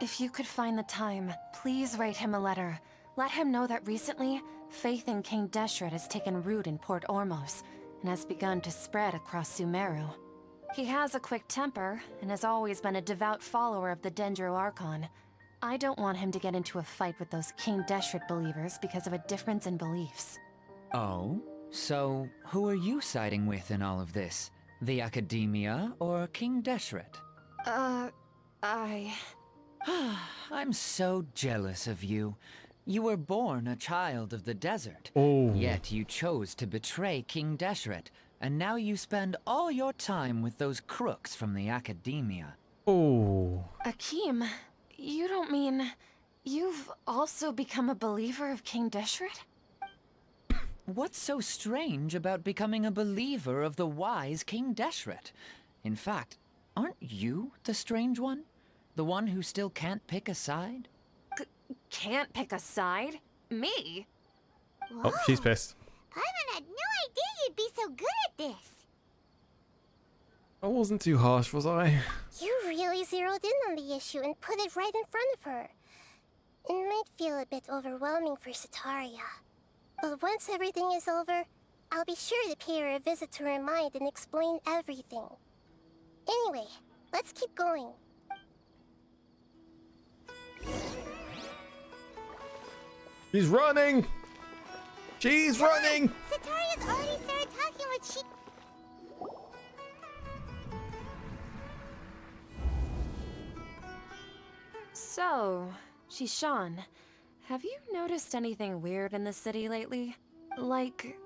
Speaker 9: If you could find the time, please write him a letter. Let him know that recently, faith in King Deshret has taken root in Port Ormos. and has begun to spread across Sumeru. He has a quick temper, and has always been a devout follower of the Dendro Archon. I don't want him to get into a fight with those King Deshret believers because of a difference in beliefs.
Speaker 7: Oh? So, who are you siding with in all of this? The Academia or King Deshret? I'm so jealous of you. You were born a child of the desert.
Speaker 1: Oh.
Speaker 7: Yet you chose to betray King Deshret, and now you spend all your time with those crooks from the Academia.
Speaker 1: Oh.
Speaker 9: Akeem, you don't mean... you've also become a believer of King Deshret?
Speaker 7: What's so strange about becoming a believer of the wise King Deshret? In fact, aren't you the strange one? The one who still can't pick a side?
Speaker 9: Can't pick a side? Me?
Speaker 1: Oh, she's pissed.
Speaker 2: Paimon had no idea you'd be so good at this.
Speaker 1: I wasn't too harsh, was I?
Speaker 5: You really zeroed in on the issue and put it right in front of her. It might feel a bit overwhelming for Setaria. But once everything is over, I'll be sure to pay her a visit to her mind and explain everything. Anyway, let's keep going.
Speaker 1: She's running! She's running!
Speaker 2: Setaria's already started talking what she...
Speaker 9: So, Shishan, have you noticed anything weird in the city lately? Like,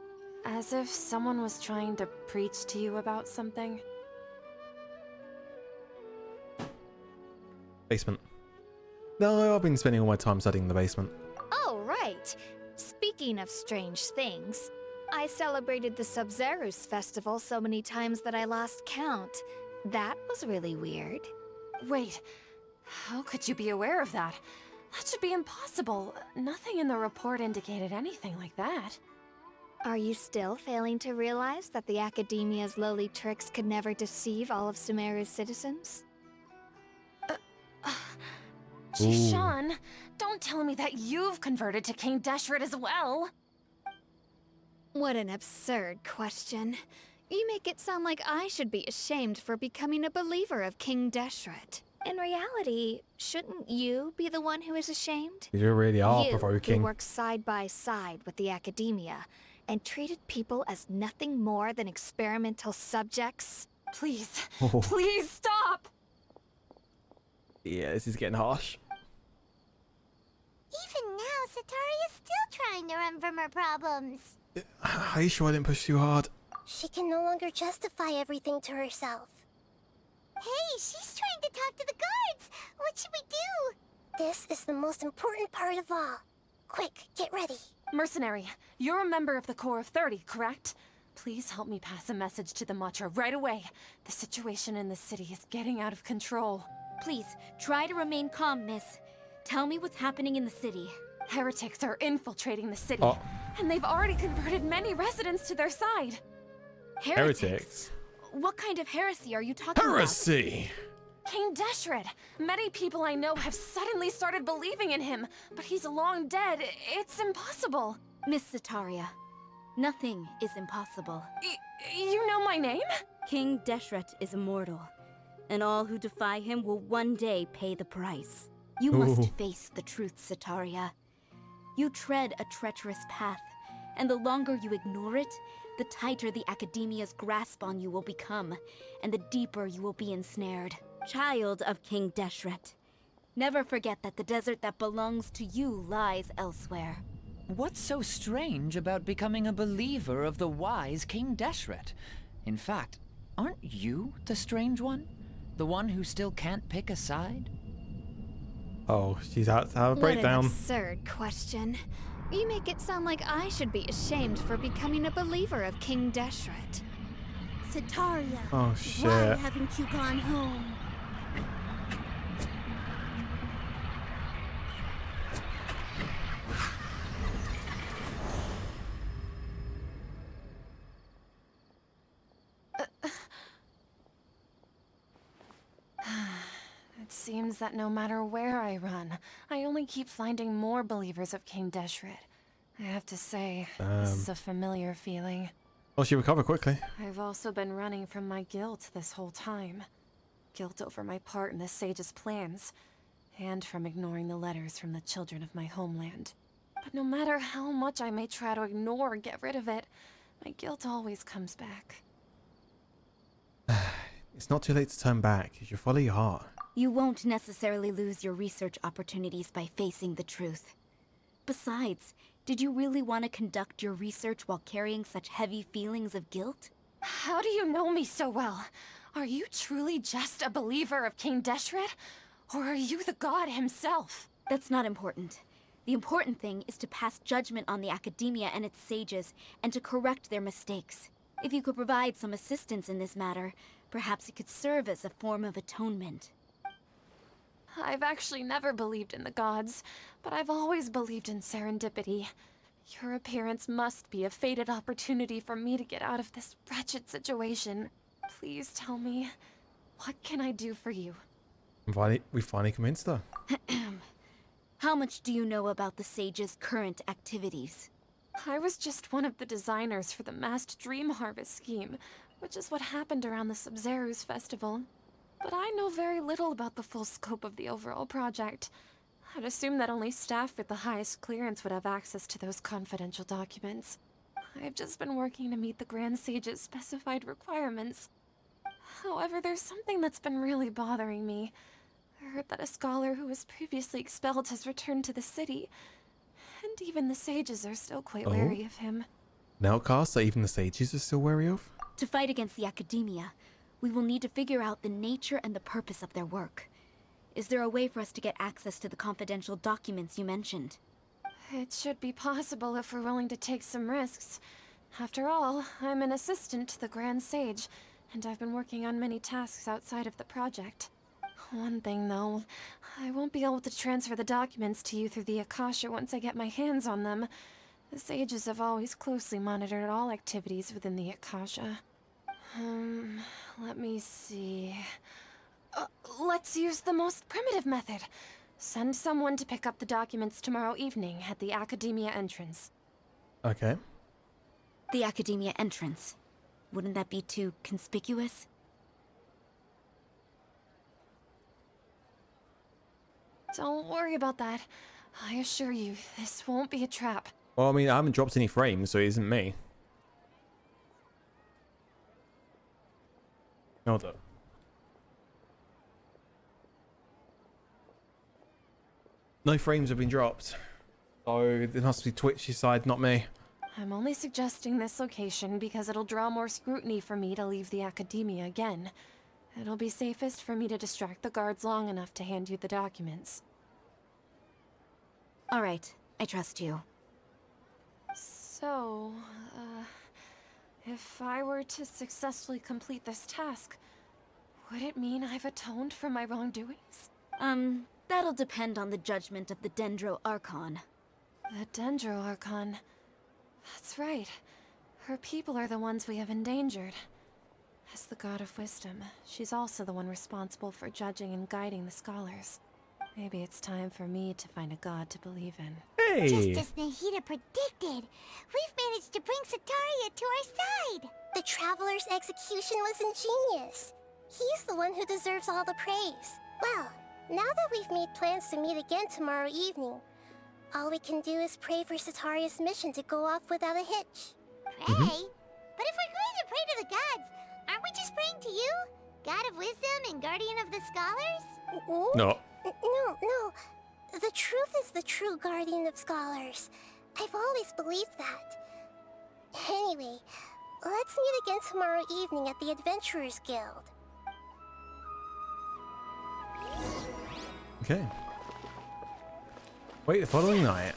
Speaker 9: as if someone was trying to preach to you about something?
Speaker 1: Basement. No, I've been spending all my time studying the basement.
Speaker 8: Oh, right. Speaking of strange things, I celebrated the Sub-Zerus festival so many times that I lost count. That was really weird.
Speaker 9: Wait, how could you be aware of that? That should be impossible. Nothing in the report indicated anything like that.
Speaker 8: Are you still failing to realize that the Academia's lowly tricks could never deceive all of Sumeru's citizens?
Speaker 9: Shishan, don't tell me that you've converted to King Deshret as well.
Speaker 8: What an absurd question. You make it sound like I should be ashamed for becoming a believer of King Deshret. In reality, shouldn't you be the one who is ashamed?
Speaker 1: You really are
Speaker 8: You,
Speaker 1: provoking.
Speaker 8: who worked side by side with the Academia and treated people as nothing more than experimental subjects.
Speaker 9: Please,
Speaker 1: Oh.
Speaker 9: please stop!
Speaker 1: Yeah, this is getting harsh.
Speaker 2: Even now, Setaria's still trying to run from her problems.
Speaker 1: Are you sure I didn't push too hard?
Speaker 5: She can no longer justify everything to herself.
Speaker 2: Hey, she's trying to talk to the guards. What should we do?
Speaker 5: This is the most important part of all. Quick, get ready.
Speaker 9: Mercenary, you're a member of the Corps of 30, correct? Please help me pass a message to the Matcha right away. The situation in the city is getting out of control.
Speaker 10: Please, try to remain calm, miss. Tell me what's happening in the city.
Speaker 9: Heretics are infiltrating the city,
Speaker 1: Oh.
Speaker 9: and they've already converted many residents to their side.
Speaker 1: Heretics.
Speaker 10: What kind of heresy are you talking
Speaker 1: Heresy!
Speaker 9: King Deshret! Many people I know have suddenly started believing in him, but he's long dead. It's impossible.
Speaker 10: about? Miss Setaria, nothing is impossible.
Speaker 9: You know my name?
Speaker 10: King Deshret is immortal, and all who defy him will one day pay the price. You
Speaker 1: Ooh.
Speaker 10: must face the truth, Setaria. You tread a treacherous path, and the longer you ignore it, the tighter the Academia's grasp on you will become, and the deeper you will be ensnared. Child of King Deshret, never forget that the desert that belongs to you lies elsewhere.
Speaker 7: What's so strange about becoming a believer of the wise King Deshret? In fact, aren't you the strange one? The one who still can't pick a side?
Speaker 1: Oh, she's out to have a
Speaker 8: What
Speaker 1: breakdown.
Speaker 8: an absurd question. You make it sound like I should be ashamed for becoming a believer of King Deshret.
Speaker 6: Setaria,
Speaker 1: Oh,
Speaker 6: why
Speaker 1: shit.
Speaker 6: haven't you gone home?
Speaker 9: It seems that no matter where I run, I only keep finding more believers of King Deshret. I have to say, this is a familiar feeling.
Speaker 1: Well, she recovered quickly.
Speaker 9: I've also been running from my guilt this whole time. Guilt over my part in the sage's plans, and from ignoring the letters from the children of my homeland. But no matter how much I may try to ignore or get rid of it, my guilt always comes back.
Speaker 1: It's not too late to turn back. You should follow your heart.
Speaker 10: You won't necessarily lose your research opportunities by facing the truth. Besides, did you really want to conduct your research while carrying such heavy feelings of guilt?
Speaker 9: How do you know me so well? Are you truly just a believer of King Deshret? Or are you the god himself?
Speaker 10: That's not important. The important thing is to pass judgment on the academia and its sages, and to correct their mistakes. If you could provide some assistance in this matter, perhaps it could serve as a form of atonement.
Speaker 9: I've actually never believed in the gods, but I've always believed in serendipity. Your appearance must be a fated opportunity for me to get out of this wretched situation. Please tell me, what can I do for you?
Speaker 1: We finally convinced her.
Speaker 10: How much do you know about the sage's current activities?
Speaker 9: I was just one of the designers for the massed dream harvest scheme, which is what happened around the Sumeru's festival. But I know very little about the full scope of the overall project. I'd assume that only staff with the highest clearance would have access to those confidential documents. I've just been working to meet the Grand Sage's specified requirements. However, there's something that's been really bothering me. I heard that a scholar who was previously expelled has returned to the city, and even the sages are still quite wary of him.
Speaker 1: An outcast that even the sages are still wary of?
Speaker 10: To fight against the academia, we will need to figure out the nature and the purpose of their work. Is there a way for us to get access to the confidential documents you mentioned?
Speaker 9: It should be possible if we're willing to take some risks. After all, I'm an assistant to the Grand Sage, and I've been working on many tasks outside of the project. One thing, though, I won't be able to transfer the documents to you through the Akasha once I get my hands on them. The sages have always closely monitored all activities within the Akasha. Let me see... let's use the most primitive method. Send someone to pick up the documents tomorrow evening at the Academia entrance.
Speaker 1: Okay.
Speaker 10: The Academia entrance. Wouldn't that be too conspicuous?
Speaker 9: Don't worry about that. I assure you, this won't be a trap.
Speaker 1: Well, I mean, I haven't dropped any frames, so it isn't me. Hold up. No frames have been dropped. So it must be Twitch's side, not me.
Speaker 9: I'm only suggesting this location because it'll draw more scrutiny for me to leave the Academia again. It'll be safest for me to distract the guards long enough to hand you the documents.
Speaker 10: All right, I trust you.
Speaker 9: So, if I were to successfully complete this task, would it mean I've atoned for my wrongdoings?
Speaker 10: That'll depend on the judgment of the Dendro Archon.
Speaker 9: The Dendro Archon. That's right. Her people are the ones we have endangered. As the God of Wisdom, she's also the one responsible for judging and guiding the scholars. Maybe it's time for me to find a god to believe in.
Speaker 1: Hey!
Speaker 2: Just as Nahida predicted, we've managed to bring Sataria to our side.
Speaker 5: The Traveler's execution was ingenious. He's the one who deserves all the praise. Well, now that we've made plans to meet again tomorrow evening, all we can do is pray for Sataria's mission to go off without a hitch.
Speaker 2: Pray? But if we're going to pray to the gods, aren't we just praying to you? God of Wisdom and Guardian of the Scholars?
Speaker 1: No.
Speaker 5: No. The truth is the true Guardian of Scholars. I've always believed that. Anyway, let's meet again tomorrow evening at the Adventurers Guild.
Speaker 1: Okay. Wait, the following night.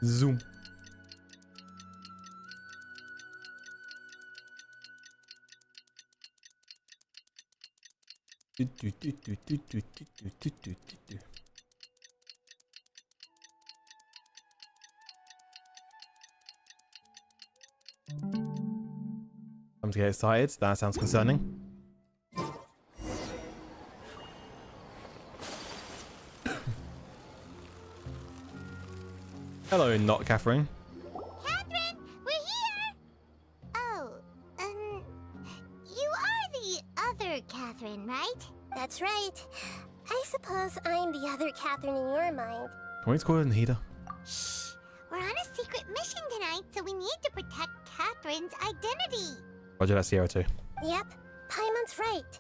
Speaker 1: Zoom. Time to to get excited. That sounds concerning. Hello, not Catherine.
Speaker 2: Catherine, we're here! Oh, you are the other Catherine, right?
Speaker 5: That's right. I suppose I'm the other Catherine in your mind.
Speaker 1: Can we just call her Nahida?
Speaker 2: Shh! We're on a secret mission tonight, so we need to protect Catherine's identity.
Speaker 1: Roger that, Sierra too.
Speaker 5: Yep, Paimon's right.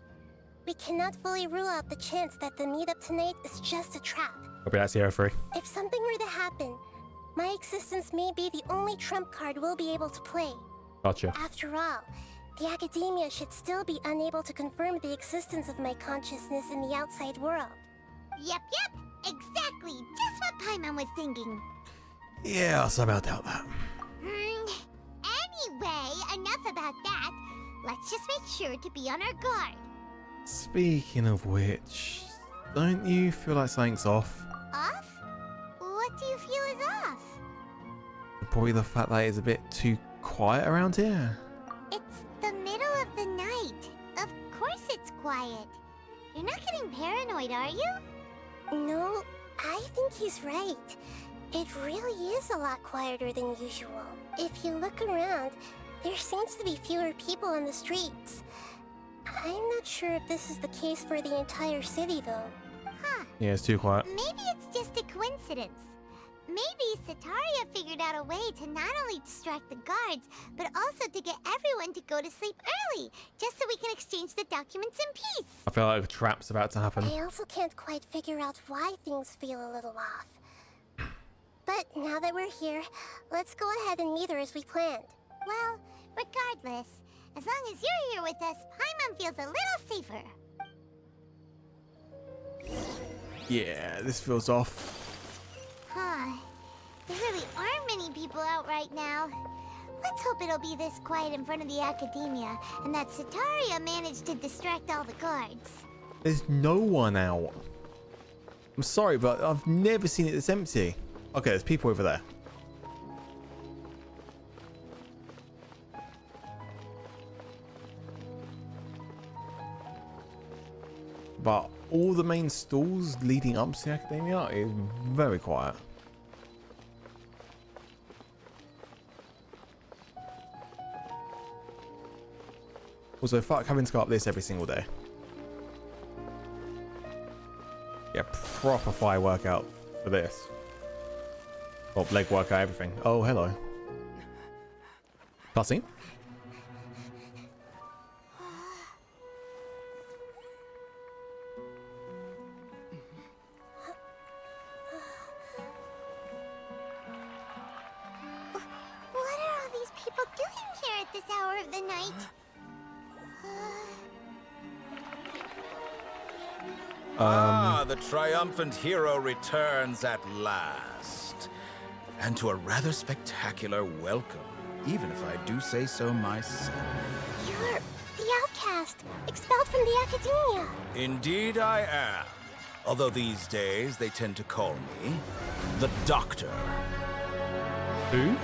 Speaker 5: We cannot fully rule out the chance that the meetup tonight is just a trap.
Speaker 1: Copy that, Sierra 3.
Speaker 5: If something were to happen, my existence may be the only trump card we'll be able to play.
Speaker 1: Gotcha.
Speaker 5: After all, the academia should still be unable to confirm the existence of my consciousness in the outside world.
Speaker 2: Yep, exactly. Just what Paimon was thinking.
Speaker 1: Yeah, I somehow doubt that.
Speaker 2: Anyway, enough about that. Let's just make sure to be on our guard.
Speaker 1: Speaking of which, don't you feel like something's off?
Speaker 2: Off? What do you feel is off?
Speaker 1: Probably the fact that it's a bit too quiet around here.
Speaker 2: It's the middle of the night. Of course it's quiet. You're not getting paranoid, are you?
Speaker 5: No, I think he's right. It really is a lot quieter than usual. If you look around, there seems to be fewer people on the streets. I'm not sure if this is the case for the entire city, though.
Speaker 2: Huh.
Speaker 1: Yeah, it's too quiet.
Speaker 2: Maybe it's just a coincidence. Maybe Sataria figured out a way to not only distract the guards, but also to get everyone to go to sleep early, just so we can exchange the documents in peace.
Speaker 1: I feel like a trap's about to happen.
Speaker 5: I also can't quite figure out why things feel a little off. But now that we're here, let's go ahead and meet her as we planned.
Speaker 2: Well, regardless, as long as you're here with us, Paimon feels a little safer.
Speaker 1: Yeah, this feels off.
Speaker 2: Huh. There really aren't many people out right now. Let's hope it'll be this quiet in front of the academia, and that Sataria managed to distract all the guards.
Speaker 1: There's no one out. I'm sorry, but I've never seen it this empty. Okay, there's people over there. But all the main stalls leading up to the academia is very quiet. Also, fuck having to go up this every single day. Yeah, proper fire workout for this. Well, leg workout, everything. Oh, hello. Cutscene?
Speaker 2: What are all these people doing here at this hour of the night?
Speaker 11: The triumphant hero returns at last. And to a rather spectacular welcome, even if I do say so myself.
Speaker 5: You're the outcast, expelled from the academia.
Speaker 11: Indeed I am. Although these days they tend to call me the Doctor.
Speaker 1: Who?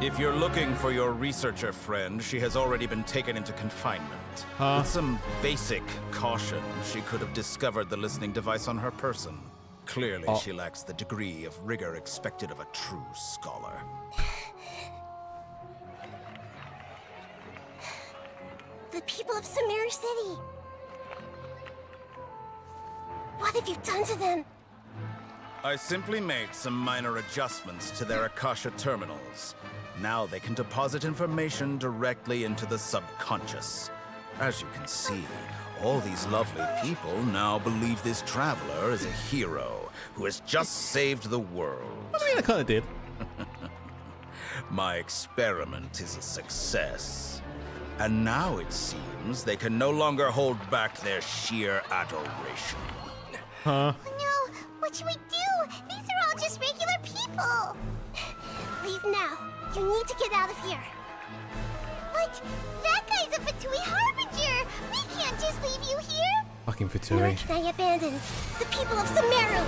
Speaker 11: If you're looking for your researcher friend, she has already been taken into confinement. With some basic caution, she could have discovered the listening device on her person. Clearly, she lacks the degree of rigor expected of a true scholar.
Speaker 5: The people of Sumeru City. What have you done to them?
Speaker 11: I simply made some minor adjustments to their Akasha terminals. Now they can deposit information directly into the subconscious. As you can see, all these lovely people now believe this traveler is a hero who has just saved the world.
Speaker 1: I mean, I kind of did.
Speaker 11: My experiment is a success. And now it seems they can no longer hold back their sheer adoration.
Speaker 1: Huh?
Speaker 2: No, what should we do? These are all just regular people.
Speaker 5: Leave now. You need to get out of here.
Speaker 2: What? That guy's a Fatui Harbinger. We can't just leave you here.
Speaker 1: Fucking
Speaker 5: Nor
Speaker 1: Fatui.
Speaker 5: can I abandon the people of Sumeru.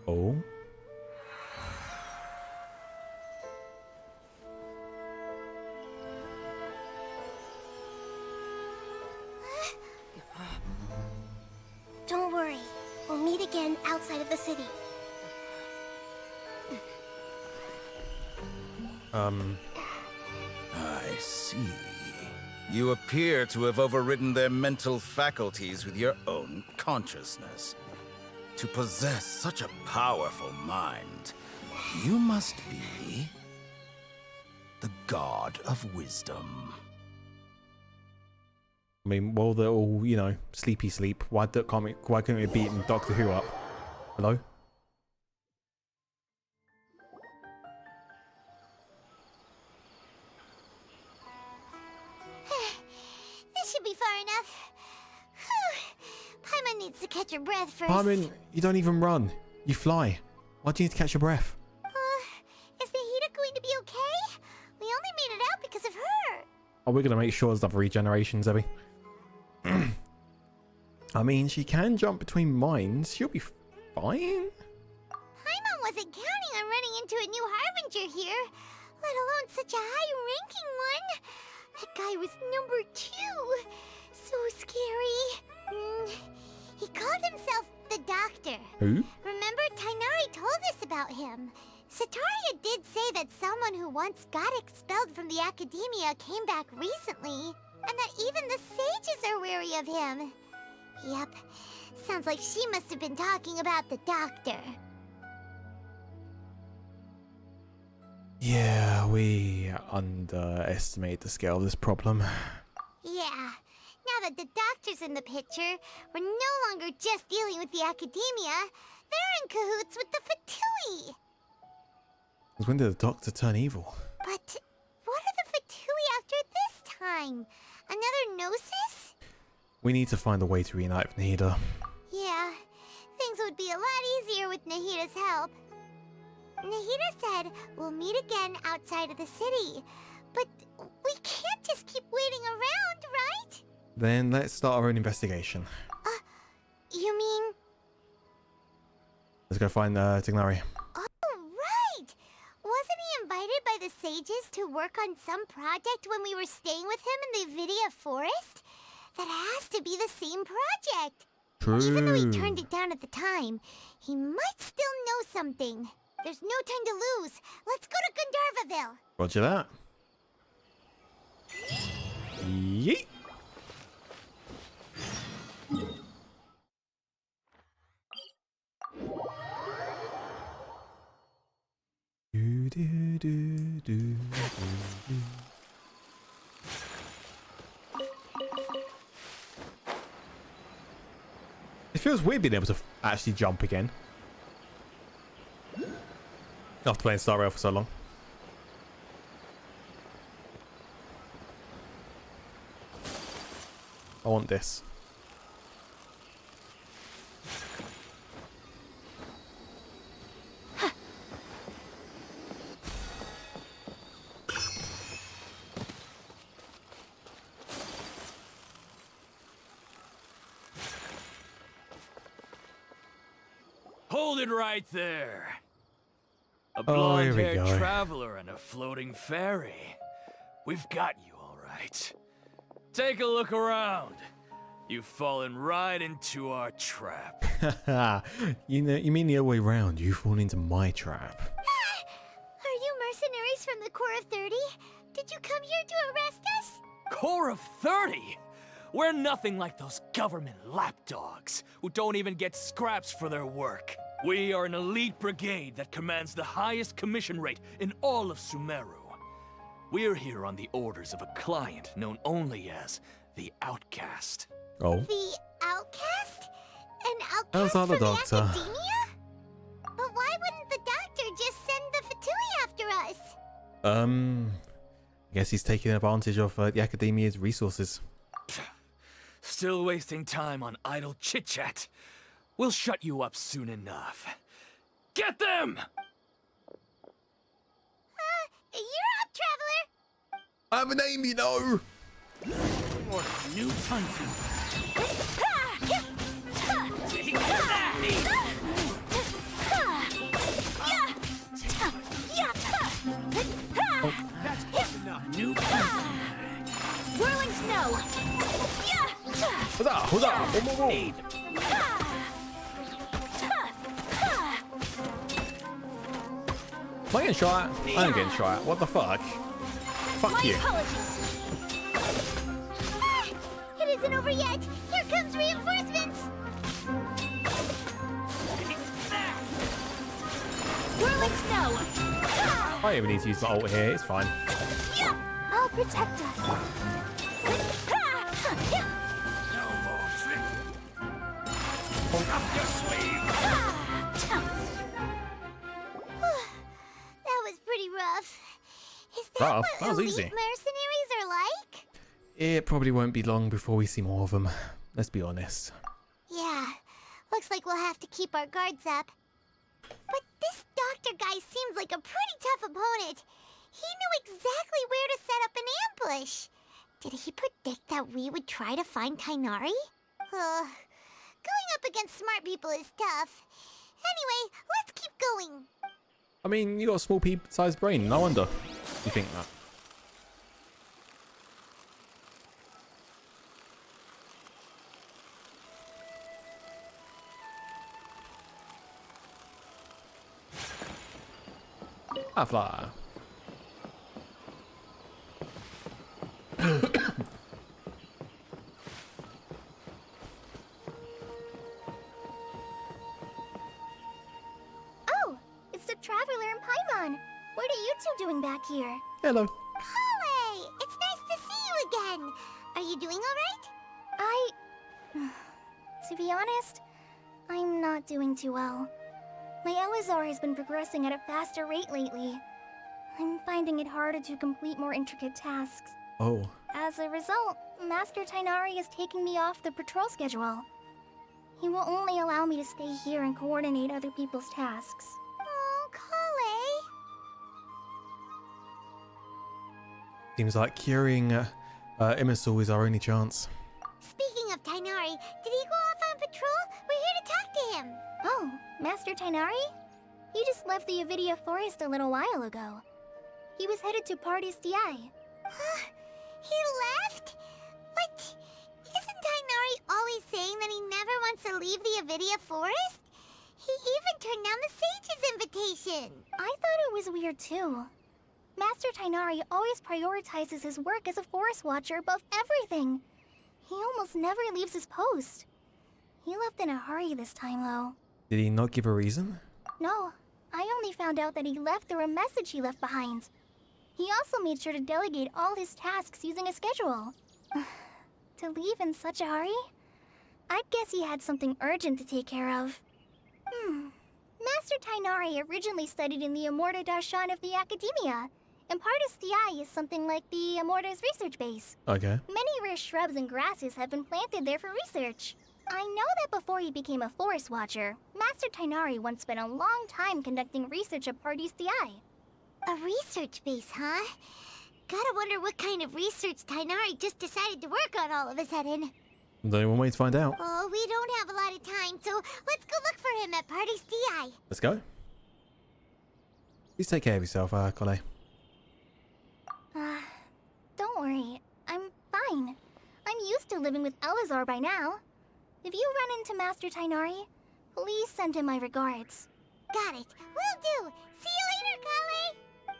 Speaker 1: Oh?
Speaker 5: again outside of the city.
Speaker 11: I see. You appear to have overridden their mental faculties with your own consciousness. To possess such a powerful mind, you must be the god of wisdom.
Speaker 1: I mean, while they're all, you know, sleepy sleep, why couldn't we beat Doctor Who up? Hello?
Speaker 2: This should be far enough. Paimon needs to catch her breath first.
Speaker 1: Paimon, you don't even run. You fly. Why do you need to catch your breath?
Speaker 2: Is Nahida going to be okay? We only made it out because of her.
Speaker 1: Oh, we're going to make sure there's enough regeneration, Zebby. I mean, she can jump between mines. She'll be fine.
Speaker 2: Paimon wasn't counting on running into a new Harbinger here, let alone such a high-ranking one. That guy was number 2. So scary. He called himself the Doctor.
Speaker 1: Who?
Speaker 2: Remember, Tainari told us about him. Sataria did say that someone who once got expelled from the Academia came back recently, and that even the sages are wary of him. Yep, sounds like she must have been talking about the Doctor.
Speaker 1: Yeah, we underestimate the scale of this problem.
Speaker 2: Yeah, now that the Doctor's in the picture, we're no longer just dealing with the Academia. They're in cahoots with the Fatui.
Speaker 1: When did the Doctor turn evil?
Speaker 2: But what are the Fatui after this time? Another Gnosis?
Speaker 1: We need to find a way to reunite with Nahida.
Speaker 2: Yeah, things would be a lot easier with Nahida's help. Nahida said we'll meet again outside of the city. But we can't just keep waiting around, right?
Speaker 1: Then let's start our own investigation.
Speaker 2: You mean...
Speaker 1: Let's go find Tignari.
Speaker 2: Oh, right! Wasn't he invited by the sages to work on some project when we were staying with him in the Vidia Forest? That has to be the same project.
Speaker 1: True.
Speaker 2: Even though he turned it down at the time, he might still know something. There's no time to lose. Let's go to Gandharvaville.
Speaker 1: Roger that. Yeet. Do, do, do, do, do, do. It feels weird being able to actually jump again. After playing Star Rail for so long. I want this.
Speaker 12: Hold it right there. A
Speaker 1: Oh, here we
Speaker 12: blonde-haired
Speaker 1: go.
Speaker 12: traveler and a floating fairy. We've got you all right. Take a look around. You've fallen right into our trap.
Speaker 1: You mean the other way round? You fall into my trap.
Speaker 2: Are you mercenaries from the Corps of 30? Did you come here to arrest us?
Speaker 12: Corps of 30? We're nothing like those government lapdogs who don't even get scraps for their work. We are an elite brigade that commands the highest commission rate in all of Sumeru. We're here on the orders of a client known only as the Outcast.
Speaker 1: Oh.
Speaker 2: The Outcast? An
Speaker 1: How's
Speaker 2: outcast
Speaker 1: that
Speaker 2: from
Speaker 1: the
Speaker 2: the
Speaker 1: Doctor?
Speaker 2: Academia? But why wouldn't the Doctor just send the Fatui after us?
Speaker 1: I guess he's taking advantage of the Academia's resources.
Speaker 12: Still wasting time on idle chit-chat. We'll shut you up soon enough. Get them!
Speaker 2: You're up, traveler!
Speaker 1: I have a name, you know!
Speaker 12: Or new hunting. Take That's close enough. New
Speaker 4: Whirling snow!
Speaker 1: Huzzah! Huzzah! Whoa, whoa, whoa. Am I getting shot at? I ain't getting shot at. What the fuck? Fuck
Speaker 2: My
Speaker 1: you.
Speaker 2: apologies. Ah, it isn't over yet. Here comes reinforcements.
Speaker 10: Whirling snow!
Speaker 2: Ah,
Speaker 1: I don't even need to use my ult here. It's fine.
Speaker 2: yeah. I'll protect us. Ah, yeah. That was pretty rough. Is that
Speaker 1: Rough?
Speaker 2: what
Speaker 1: That was
Speaker 2: elite
Speaker 1: easy.
Speaker 2: mercenaries are like?
Speaker 1: It probably won't be long before we see more of them. Let's be honest.
Speaker 2: Yeah, looks like we'll have to keep our guards up. But this doctor guy seems like a pretty tough opponent. He knew exactly where to set up an ambush. Did he predict that we would try to find Tainari? Going up against smart people is tough. Anyway, let's keep going.
Speaker 1: I mean, you got a small pea-sized brain. No wonder you think that. I fly.
Speaker 2: Oh, it's the Traveler and Paimon. What are you two doing back here?
Speaker 1: Hello.
Speaker 2: Kale, it's nice to see you again. Are you doing all right? To be honest, I'm not doing too well. My Elazar has been progressing at a faster rate lately. I'm finding it harder to complete more intricate tasks.
Speaker 1: Oh.
Speaker 2: As a result, Master Tainari is taking me off the patrol schedule. He will only allow me to stay here and coordinate other people's tasks. Oh, Kale.
Speaker 1: Seems like curing Immortal is our only chance.
Speaker 2: Speaking of Tainari, did he go off on patrol? We're here to talk to him. Oh, Master Tainari? He just left the Avidia Forest a little while ago. He was headed to Party's DI. He left? But isn't Tainari always saying that he never wants to leave the Avidia Forest? He even turned down the Sage's invitation. I thought it was weird too. Master Tainari always prioritizes his work as a forest watcher above everything. He almost never leaves his post. He left in a hurry this time, though.
Speaker 1: Did he not give a reason?
Speaker 2: No, I only found out that he left through a message he left behind. He also made sure to delegate all his tasks using a schedule. To leave in such a hurry? I guess he had something urgent to take care of. Master Tainari originally studied in the Amorta Darshan of the Academia, and Partis DI is something like the Amorta's research base.
Speaker 1: Okay.
Speaker 2: Many rare shrubs and grasses have been planted there for research. I know that before he became a forest watcher, Master Tainari once spent a long time conducting research at Party's DI. A research base, huh? Gotta wonder what kind of research Tainari just decided to work on all of a sudden.
Speaker 1: There's only one way to find out.
Speaker 2: Oh, we don't have a lot of time, so let's go look for him at Party's DI.
Speaker 1: Let's go. Please take care of yourself, Kole.
Speaker 2: Don't worry. I'm fine. I'm used to living with Elazar by now. If you run into Master Tainari, please send him my regards. Got it. Will do. See you later, Kale.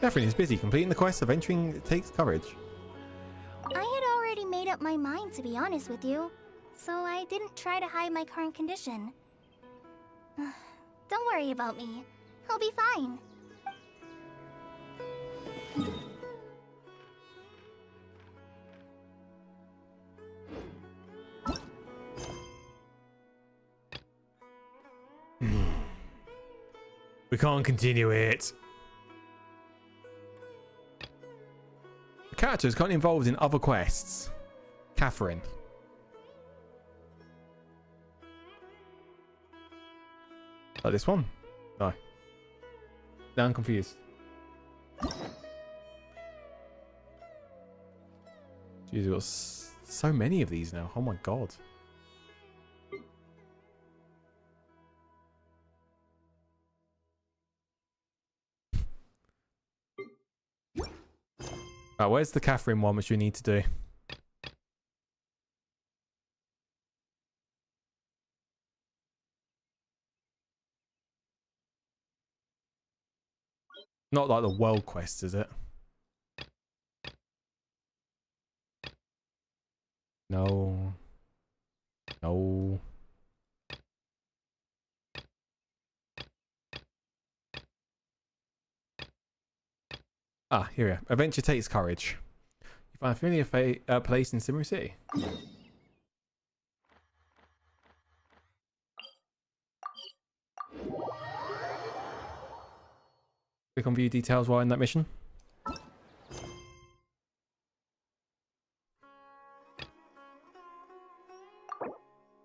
Speaker 1: Catherine is busy completing the quest of entering takes courage.
Speaker 2: I had already made up my mind, to be honest with you, so I didn't try to hide my current condition. Don't worry about me. I'll be fine.
Speaker 1: We can't continue it. The characters can't involved in other quests. Catherine. Like this one? No. Now I'm confused. Jeez, we've got so many of these now. Oh my god. Right, where's the Catherine one which we need to do? Not like the world quest, is it? No. No. Ah, here we are. Adventure takes courage. You find a familiar place in Sumeru City. Click on view details while in that mission.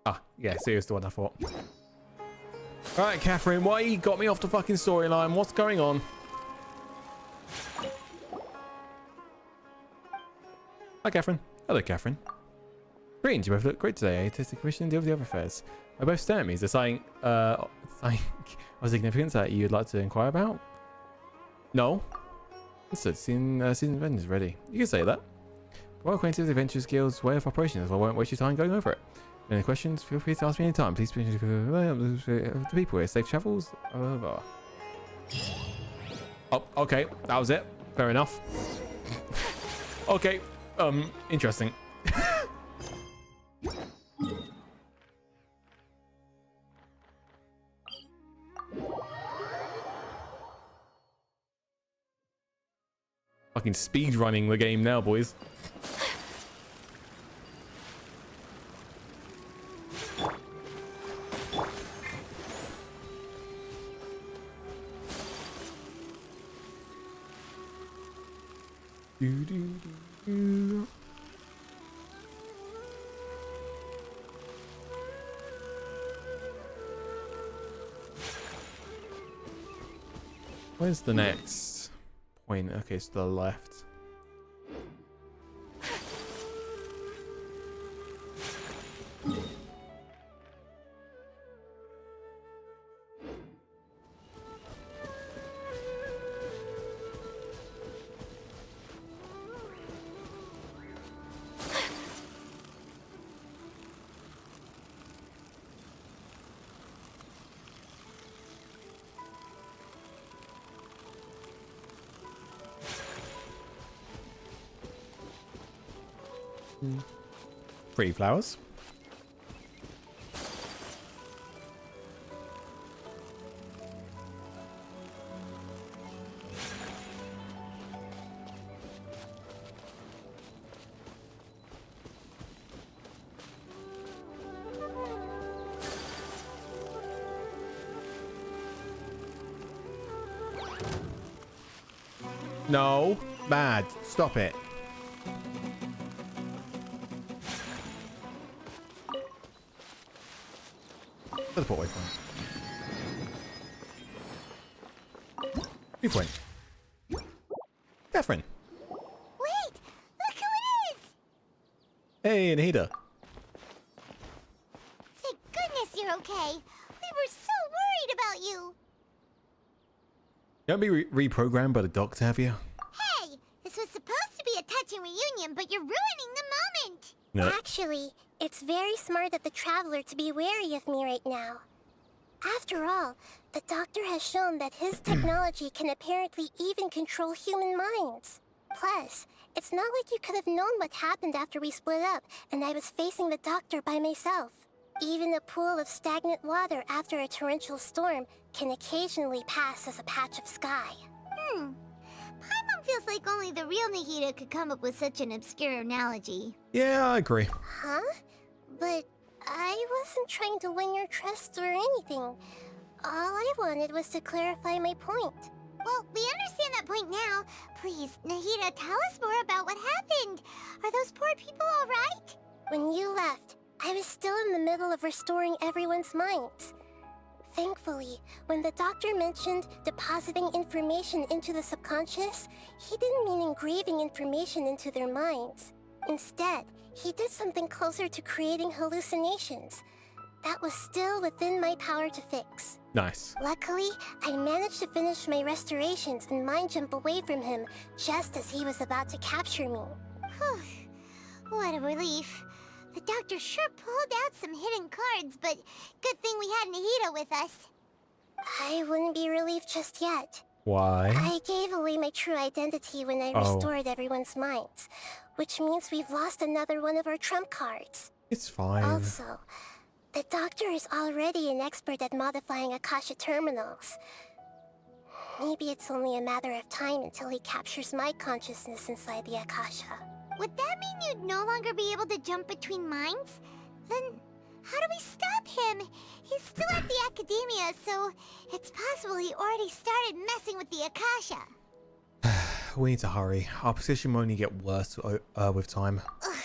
Speaker 1: Ah, yeah, so here's the one I thought. Alright, Catherine, why you got me off the fucking storyline? What's going on? Hi, Catherine. Hello, Catherine. Greetings, you both look great today. I tested the commission and deal with the other affairs. They both stare at me. Is there something of significance that you'd like to inquire about? No. Understood. Season Adventures is ready. You can say that. Well acquainted with the Adventures Guild's way of operations, I won't waste your time going over it. Any questions? Feel free to ask me anytime. Please speak to the people here. Safe travels. Oh, okay. That was it. Fair enough. Okay. Interesting. Fucking speed running the game now, boys. Where's the next point? Okay, it's to the left. Pretty flowers. No, bad. Stop it. The port waypoint. Viewpoint. Catherine.
Speaker 2: Wait! Look who it is!
Speaker 1: Hey, Anahita.
Speaker 2: Thank goodness you're okay. We were so worried about you.
Speaker 1: Don't be reprogrammed by the doctor, have you?
Speaker 2: Hey! This was supposed to be a touching reunion, but you're ruining the moment!
Speaker 1: No.
Speaker 5: Actually, it's very smart of the Traveler to be wary of me right now. After all, the Doctor has shown that his technology can apparently even control human minds. Plus, it's not like you could have known what happened after we split up and I was facing the Doctor by myself. Even a pool of stagnant water after a torrential storm can occasionally pass as a patch of sky.
Speaker 2: Paimon feels like only the real Nahida could come up with such an obscure analogy.
Speaker 1: Yeah, I agree.
Speaker 5: Huh? But I wasn't trying to win your trust or anything. All I wanted was to clarify my point.
Speaker 2: Well, we understand that point now. Please, Nahida, tell us more about what happened. Are those poor people all right?
Speaker 5: When you left, I was still in the middle of restoring everyone's minds. Thankfully, when the Doctor mentioned depositing information into the subconscious, he didn't mean engraving information into their minds. Instead, he did something closer to creating hallucinations. That was still within my power to fix.
Speaker 1: Nice.
Speaker 5: Luckily, I managed to finish my restorations and mind jump away from him just as he was about to capture me.
Speaker 2: Whew. What a relief. The Doctor sure pulled out some hidden cards, but good thing we had Nahida with us.
Speaker 5: I wouldn't be relieved just yet.
Speaker 1: Why?
Speaker 5: I gave away my true identity when I restored everyone's minds, which means we've lost another one of our trump cards.
Speaker 1: It's fine.
Speaker 5: Also, the doctor is already an expert at modifying Akasha terminals. Maybe it's only a matter of time until he captures my consciousness inside the Akasha.
Speaker 2: Would that mean you'd no longer be able to jump between minds? Then how do we stop him? He's still at the academia, so it's possible he already started messing with the Akasha.
Speaker 1: We need to hurry. Our position will only get worse with time.
Speaker 2: Ugh.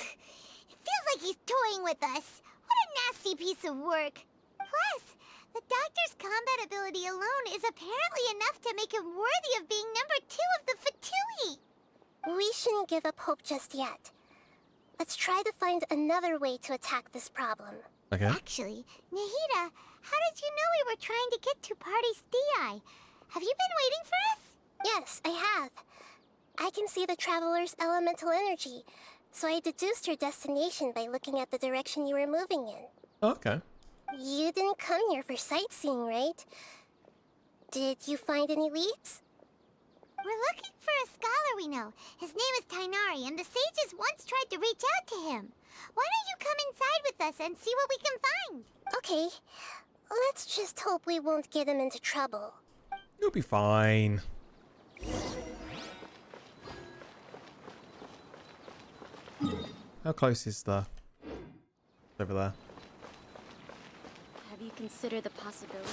Speaker 2: It feels like he's toying with us. What a nasty piece of work. Plus, the doctor's combat ability alone is apparently enough to make him worthy of being number 2 of the Fatui.
Speaker 5: We shouldn't give up hope just yet. Let's try to find another way to attack this problem.
Speaker 1: Okay.
Speaker 2: Actually, Nahida, how did you know we were trying to get to Party's DI? Have you been waiting for us?
Speaker 5: Yes, I have. I can see the traveler's elemental energy, so I deduced your destination by looking at the direction you were moving in.
Speaker 1: Okay.
Speaker 5: You didn't come here for sightseeing, right? Did you find any leads?
Speaker 2: We're looking for a scholar we know. His name is Tainari, and the sages once tried to reach out to him. Why don't you come inside with us and see what we can find?
Speaker 5: Okay. Let's just hope we won't get him into trouble.
Speaker 1: You'll be fine. How close is the... over there?
Speaker 10: Have you considered the possibility?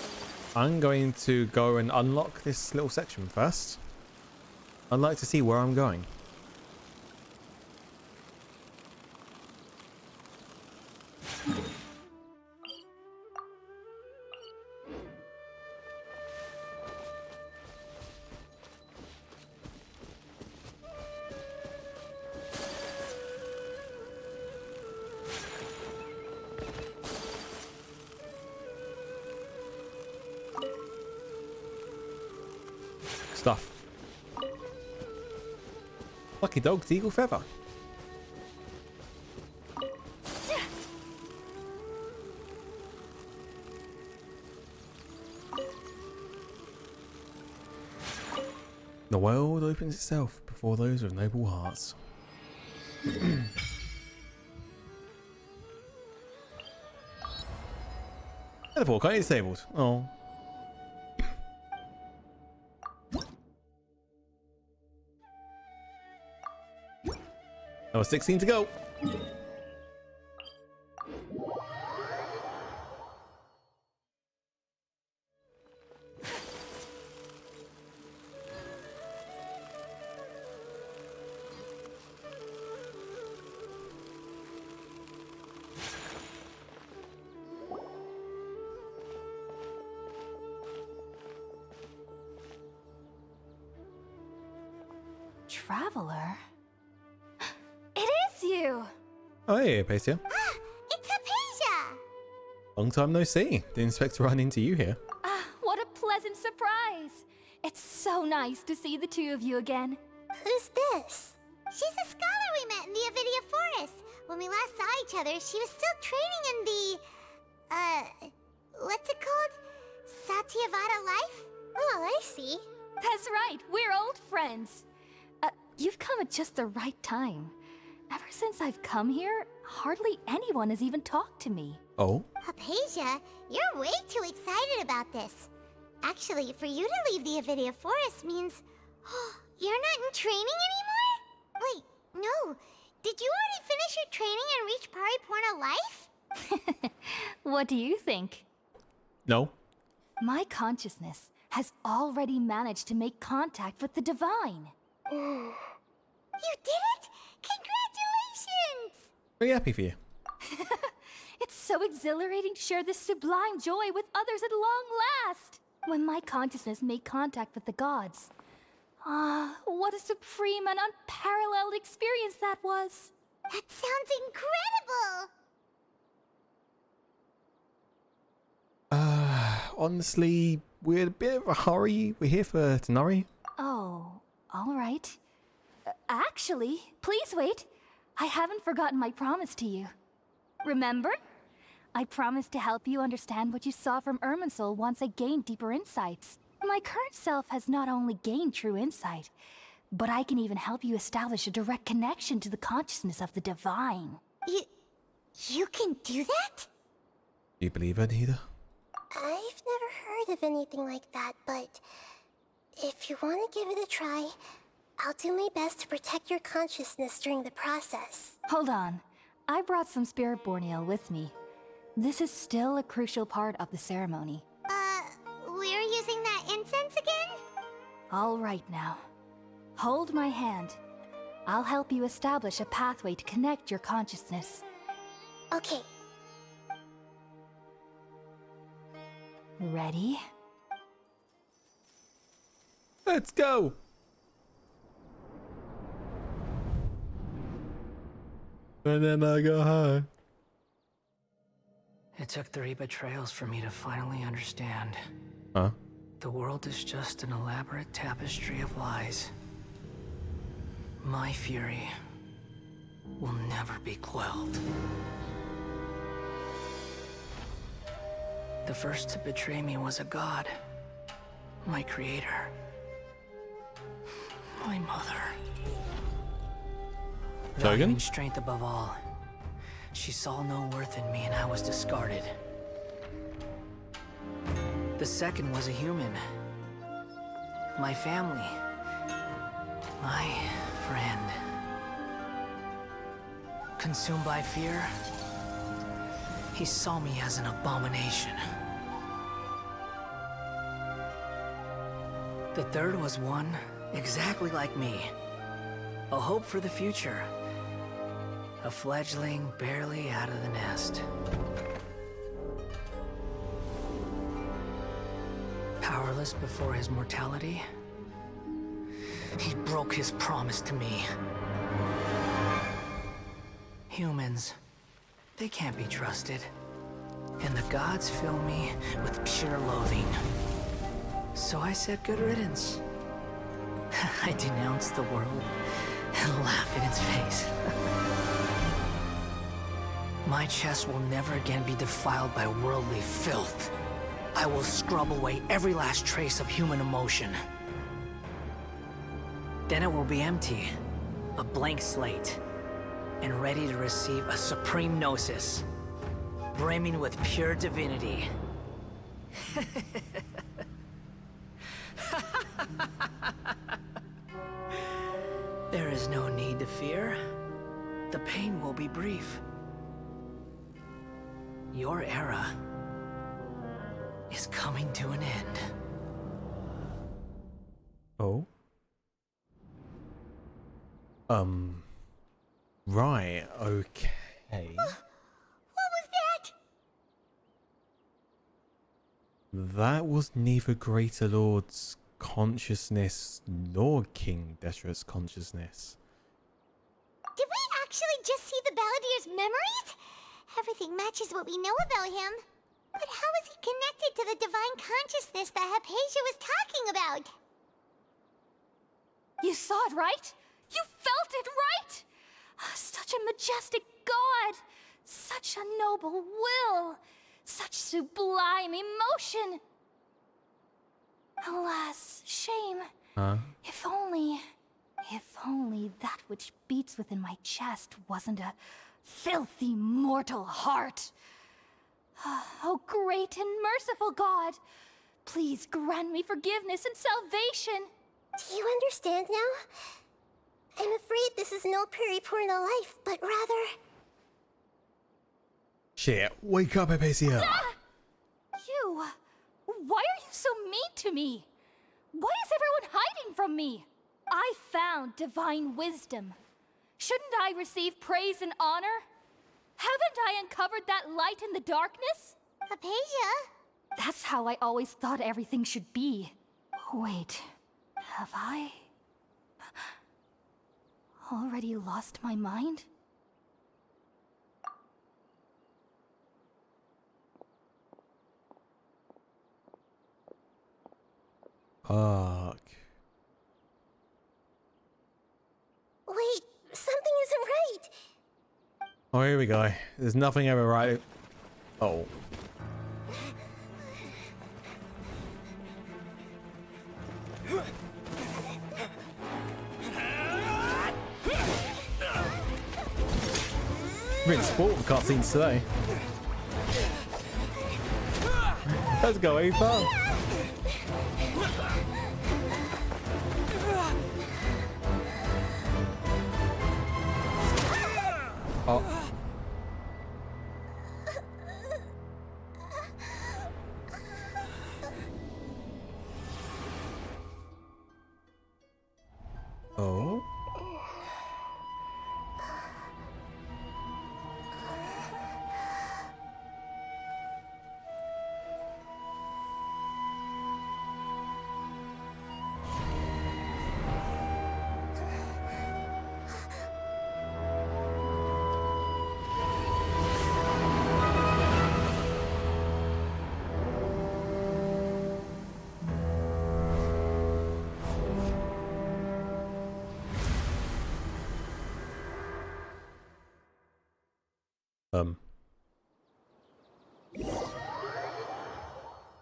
Speaker 1: I'm going to go and unlock this little section first. I'd like to see where I'm going. Stuff. Lucky dog's eagle feather. The world opens itself before those with noble hearts. Teleport can't disabled. Oh. That was 16 to go.
Speaker 10: Traveler?
Speaker 8: It is you!
Speaker 1: Oh, hey, Pacia.
Speaker 2: It's Hypatia!
Speaker 1: Long time no see. Didn't expect to run into you here.
Speaker 10: What a pleasant surprise! It's so nice to see the two of you again.
Speaker 5: Who's this?
Speaker 2: She's a scholar we met in the Avidia Forest. When we last saw each other, she was still training in the... what's it called? Satyavada life?
Speaker 5: Oh, I see.
Speaker 10: That's right, we're old friends. You've come at just the right time. Ever since I've come here, hardly anyone has even talked to me.
Speaker 1: Oh?
Speaker 2: Hypatia, you're way too excited about this. Actually, for you to leave the Avidia Forest means... you're not in training anymore? Wait, no. Did you already finish your training and reach Paripurna life?
Speaker 10: What do you think?
Speaker 1: No.
Speaker 10: My consciousness has already managed to make contact with the divine.
Speaker 2: You did it! Congratulations!
Speaker 1: Very happy for you.
Speaker 10: It's so exhilarating to share this sublime joy with others at long last. When my consciousness made contact with the gods. What a supreme and unparalleled experience that was.
Speaker 2: That sounds incredible!
Speaker 1: Honestly, we're in a bit of a hurry. We're here for Tanari.
Speaker 10: Oh, all right. Actually, please wait. I haven't forgotten my promise to you. Remember? I promised to help you understand what you saw from Irminsul once I gained deeper insights. My current self has not only gained true insight, but I can even help you establish a direct connection to the consciousness of the divine.
Speaker 2: You can do that?
Speaker 1: Do you believe it, Nita?
Speaker 5: I've never heard of anything like that, but if you want to give it a try, I'll do my best to protect your consciousness during the process.
Speaker 10: Hold on. I brought some spirit-born ale with me. This is still a crucial part of the ceremony.
Speaker 2: We're using that incense again?
Speaker 10: All right now. Hold my hand. I'll help you establish a pathway to connect your consciousness.
Speaker 5: Okay.
Speaker 10: Ready?
Speaker 1: Let's go. And then I go high.
Speaker 7: It took 3 betrayals for me to finally understand.
Speaker 1: Huh?
Speaker 7: The world is just an elaborate tapestry of lies. My fury will never be quelled. The first to betray me was a god. My creator. My mother. Valuing strength above all. She saw no worth in me and I was discarded. The second was a human. My family. My friend. Consumed by fear, he saw me as an abomination. The third was one exactly like me. A hope for the future. A fledgling barely out of the nest. Powerless before his mortality, he broke his promise to me. Humans, they can't be trusted. And the gods fill me with pure loathing. So I said good riddance. I denounced the world and laugh in its face. My chest will never again be defiled by worldly filth. I will scrub away every last trace of human emotion. Then it will be empty, a blank slate, and ready to receive a supreme gnosis, brimming with pure divinity. There is no need to fear. The pain will be brief. Your era is coming to an end.
Speaker 1: Oh? Right, okay.
Speaker 2: What was that?
Speaker 1: That was neither Greater Lord's consciousness nor King Deshret's consciousness.
Speaker 2: Did we actually just see the Balladeer's memories? Everything matches what we know about him. But how is he connected to the divine consciousness that Hypatia was talking about?
Speaker 10: You saw it, right? You felt it, right? Such a majestic god! Such a noble will! Such sublime emotion! Alas, shame.
Speaker 1: Huh?
Speaker 10: If only that which beats within my chest wasn't a filthy mortal heart. Oh, great and merciful God, please grant me forgiveness and salvation.
Speaker 5: Do you understand now? I'm afraid this is no Puripurna life, but rather...
Speaker 1: Shit, wake up, Hypatia!
Speaker 10: You! Why are you so mean to me? Why is everyone hiding from me? I found divine wisdom. Shouldn't I receive praise and honor? Haven't I uncovered that light in the darkness?
Speaker 2: Hypatia?
Speaker 10: That's how I always thought everything should be. Wait, have I already lost my mind?
Speaker 1: Fuck.
Speaker 5: Wait, something isn't right.
Speaker 1: Oh, here we go. There's nothing ever right. Oh. Really sport with cutscenes today. Let's go, Ava. Oh.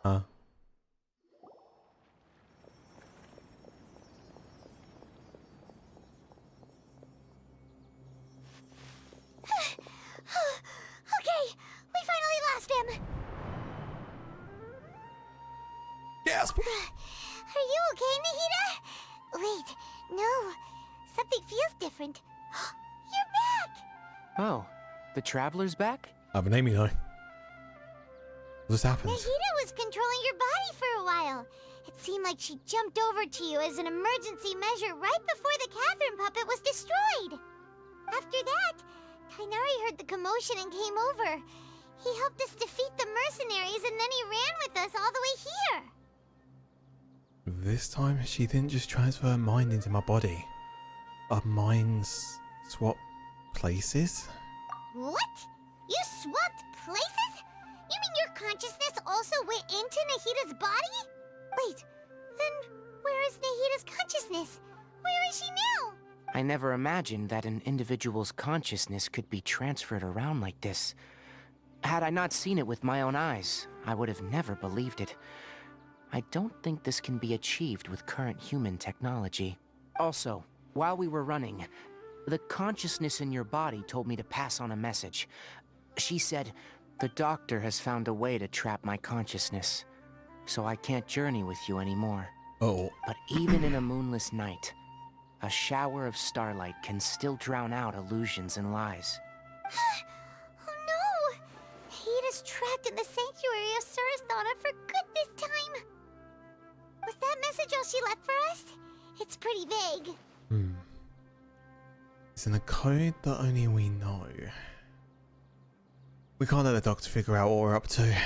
Speaker 1: Oh.
Speaker 2: Okay, we finally lost him.
Speaker 1: Gasp!
Speaker 2: Are you okay, Nahida? Wait, no. Something feels different. You're back!
Speaker 13: Oh, the Traveler's back?
Speaker 1: I have a name, you know. What just happened?
Speaker 2: Nahida was controlling your body for a while. It seemed like she jumped over to you as an emergency measure right before the Catherine puppet was destroyed. After that, Tainari heard the commotion and came over. He helped us defeat the mercenaries and then he ran with us all the way here.
Speaker 1: This time, she didn't just transfer her mind into my body. Our minds swap places?
Speaker 2: What? You swapped places? You mean your consciousness also went into Nahida's body? Wait, then where is Nahida's consciousness? Where is she now?
Speaker 13: I never imagined that an individual's consciousness could be transferred around like this. Had I not seen it with my own eyes, I would have never believed it. I don't think this can be achieved with current human technology. Also, while we were running, the consciousness in your body told me to pass on a message. She said, the doctor has found a way to trap my consciousness, so I can't journey with you anymore.
Speaker 1: Oh.
Speaker 13: But even in a moonless night, a shower of starlight can still drown out illusions and lies.
Speaker 2: Oh no! Nahida's trapped in the sanctuary of Surasthana for good this time. Was that message all she left for us? It's pretty vague.
Speaker 1: It's in a code that only we know. We can't let the doctor figure out what we're up to.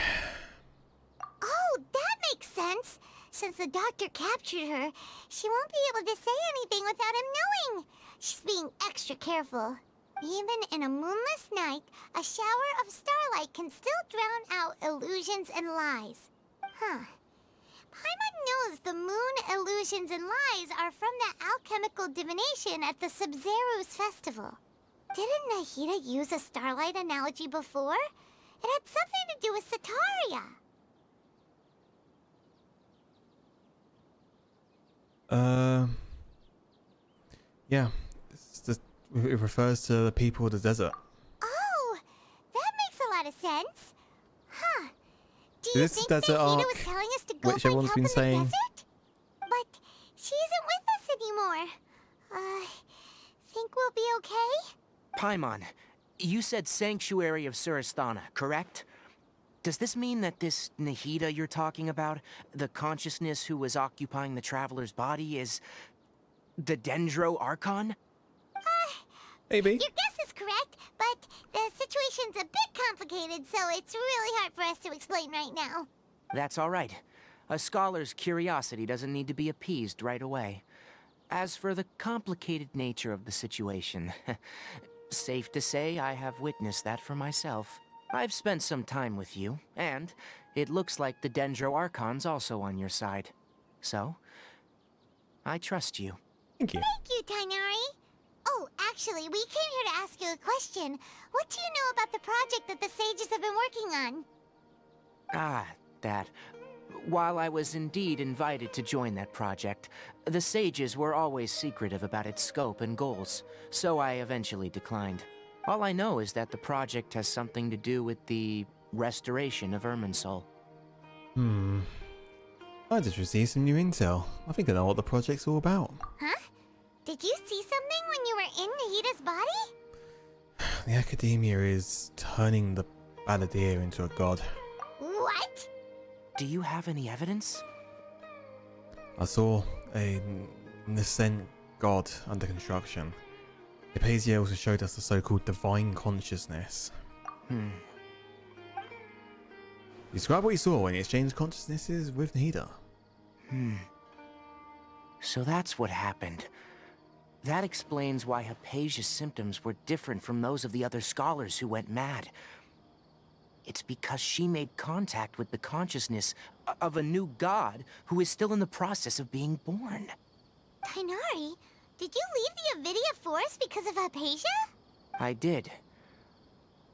Speaker 2: Oh, that makes sense. Since the doctor captured her, she won't be able to say anything without him knowing. She's being extra careful. Even in a moonless night, a shower of starlight can still drown out illusions and lies. Huh. Paimon knows the moon illusions and lies are from the alchemical divination at the Sumeru's festival. Didn't Nahida use a starlight analogy before? It had something to do with Sataria.
Speaker 1: Yeah. It refers to the people of the desert.
Speaker 2: Oh, that makes a lot of sense. Huh. Do you
Speaker 1: This
Speaker 2: think
Speaker 1: desert
Speaker 2: Nahida
Speaker 1: arc,
Speaker 2: was telling us to go
Speaker 1: which
Speaker 2: find
Speaker 1: everyone's
Speaker 2: help
Speaker 1: been
Speaker 2: in the
Speaker 1: saying.
Speaker 2: desert? But she isn't with us anymore. Think we'll be okay?
Speaker 13: Paimon, you said Sanctuary of Surasthana, correct? Does this mean that this Nahida you're talking about, the consciousness who was occupying the Traveler's body, is the Dendro Archon?
Speaker 1: Maybe.
Speaker 2: Your guess is correct, but the situation's a bit complicated, so it's really hard for us to explain right now.
Speaker 13: That's all right. A scholar's curiosity doesn't need to be appeased right away. As for the complicated nature of the situation, safe to say I have witnessed that for myself. I've spent some time with you, and it looks like the Dendro Archon's also on your side. So, I trust you.
Speaker 1: Thank you.
Speaker 2: Thank you, Tainari. Oh, actually, we came here to ask you a question. What do you know about the project that the sages have been working on?
Speaker 13: Ah, that. While I was indeed invited to join that project, the sages were always secretive about its scope and goals, so I eventually declined. All I know is that the project has something to do with the restoration of Irminsul.
Speaker 1: I just received some new intel. I think I know what the project's all about.
Speaker 2: Huh? Did you see something when you were in Nahida's body?
Speaker 1: The Academia is turning the Balladeer into a god.
Speaker 2: What?
Speaker 13: Do you have any evidence?
Speaker 1: I saw a nascent god under construction. Hypatia also showed us the so-called divine consciousness. Describe what you saw when you exchanged consciousnesses with Nahida.
Speaker 13: So that's what happened. That explains why Hypatia's symptoms were different from those of the other scholars who went mad. It's because she made contact with the consciousness of a new god who is still in the process of being born.
Speaker 2: Tighnari, did you leave the Avidia Forest because of Hypatia?
Speaker 13: I did.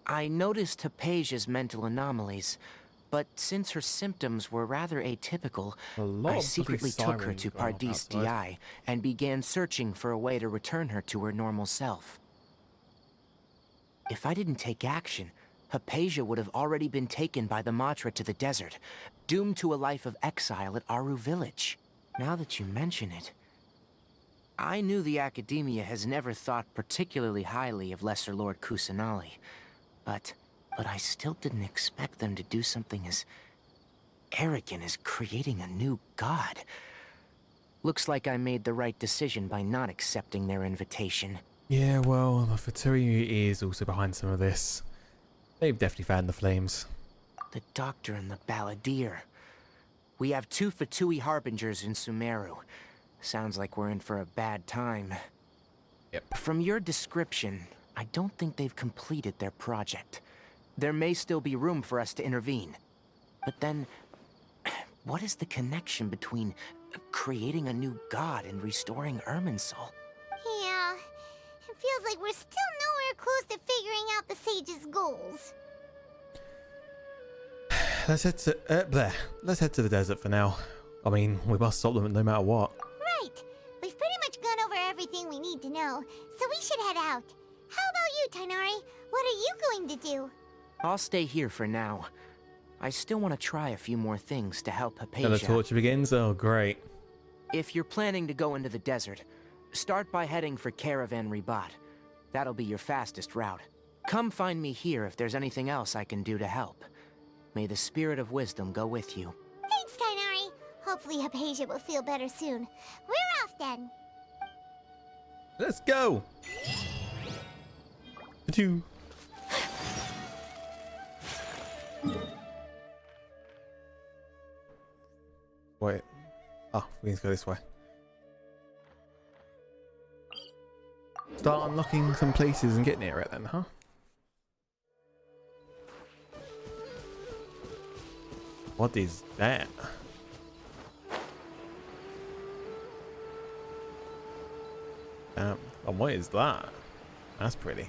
Speaker 13: I noticed Hypatia's mental anomalies, but since her symptoms were rather atypical, I secretly took her to Pardis Di and began searching for a way to return her to her normal self. If I didn't take action, Hypatia would have already been taken by the Matra to the desert, doomed to a life of exile at Aru village. Now that you mention it, I knew the Academia has never thought particularly highly of Lesser Lord Kusanali, but I still didn't expect them to do something as arrogant as creating a new god. Looks like I made the right decision by not accepting their invitation.
Speaker 1: Yeah, well, the Fatui is also behind some of this. They've definitely fanned the flames.
Speaker 13: The Doctor and the Balladeer. We have 2 Fatui Harbingers in Sumeru. Sounds like we're in for a bad time.
Speaker 1: Yep.
Speaker 13: From your description, I don't think they've completed their project. There may still be room for us to intervene. But then, what is the connection between creating a new god and restoring Irminsul?
Speaker 2: Yeah, it feels like we're still nowhere close to figuring out the Sage's goals.
Speaker 1: Let's head to the desert for now. I mean, we must stop them no matter what.
Speaker 2: Right. We've pretty much gone over everything we need to know, so we should head out. How about you, Tighnari? What are you going to do?
Speaker 13: I'll stay here for now. I still want to try a few more things to help Hypatia.
Speaker 1: And the torture begins? Oh, great.
Speaker 13: If you're planning to go into the desert, start by heading for Caravan Ribat. That'll be your fastest route. Come find me here if there's anything else I can do to help. May the spirit of wisdom go with you.
Speaker 2: Thanks, Tighnari. Hopefully Hypatia will feel better soon. We're off then.
Speaker 1: Let's go. Two. Wait. Oh, we need to go this way. Start unlocking some places and get near it then, huh? What is that? And what is that? That's pretty.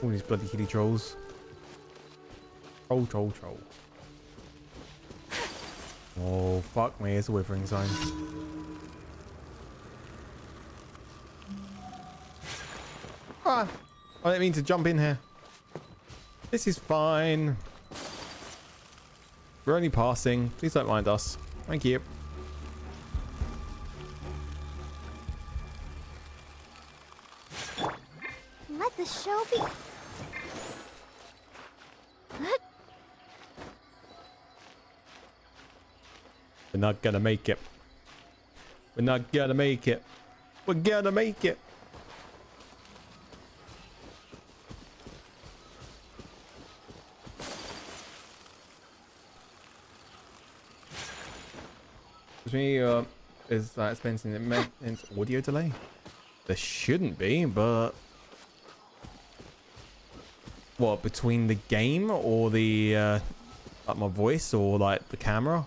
Speaker 1: All these bloody kitty trolls. Troll. Oh, fuck me, it's a withering sign. Ah! I didn't mean to jump in here. This is fine. We're only passing. Please don't mind us. Thank you.
Speaker 2: Let the show be...
Speaker 1: We're not gonna make it. We're not gonna make it. We're gonna make it. Me, is that experiencing an immense audio delay? There shouldn't be, but What, between the game or the like my voice or like the camera?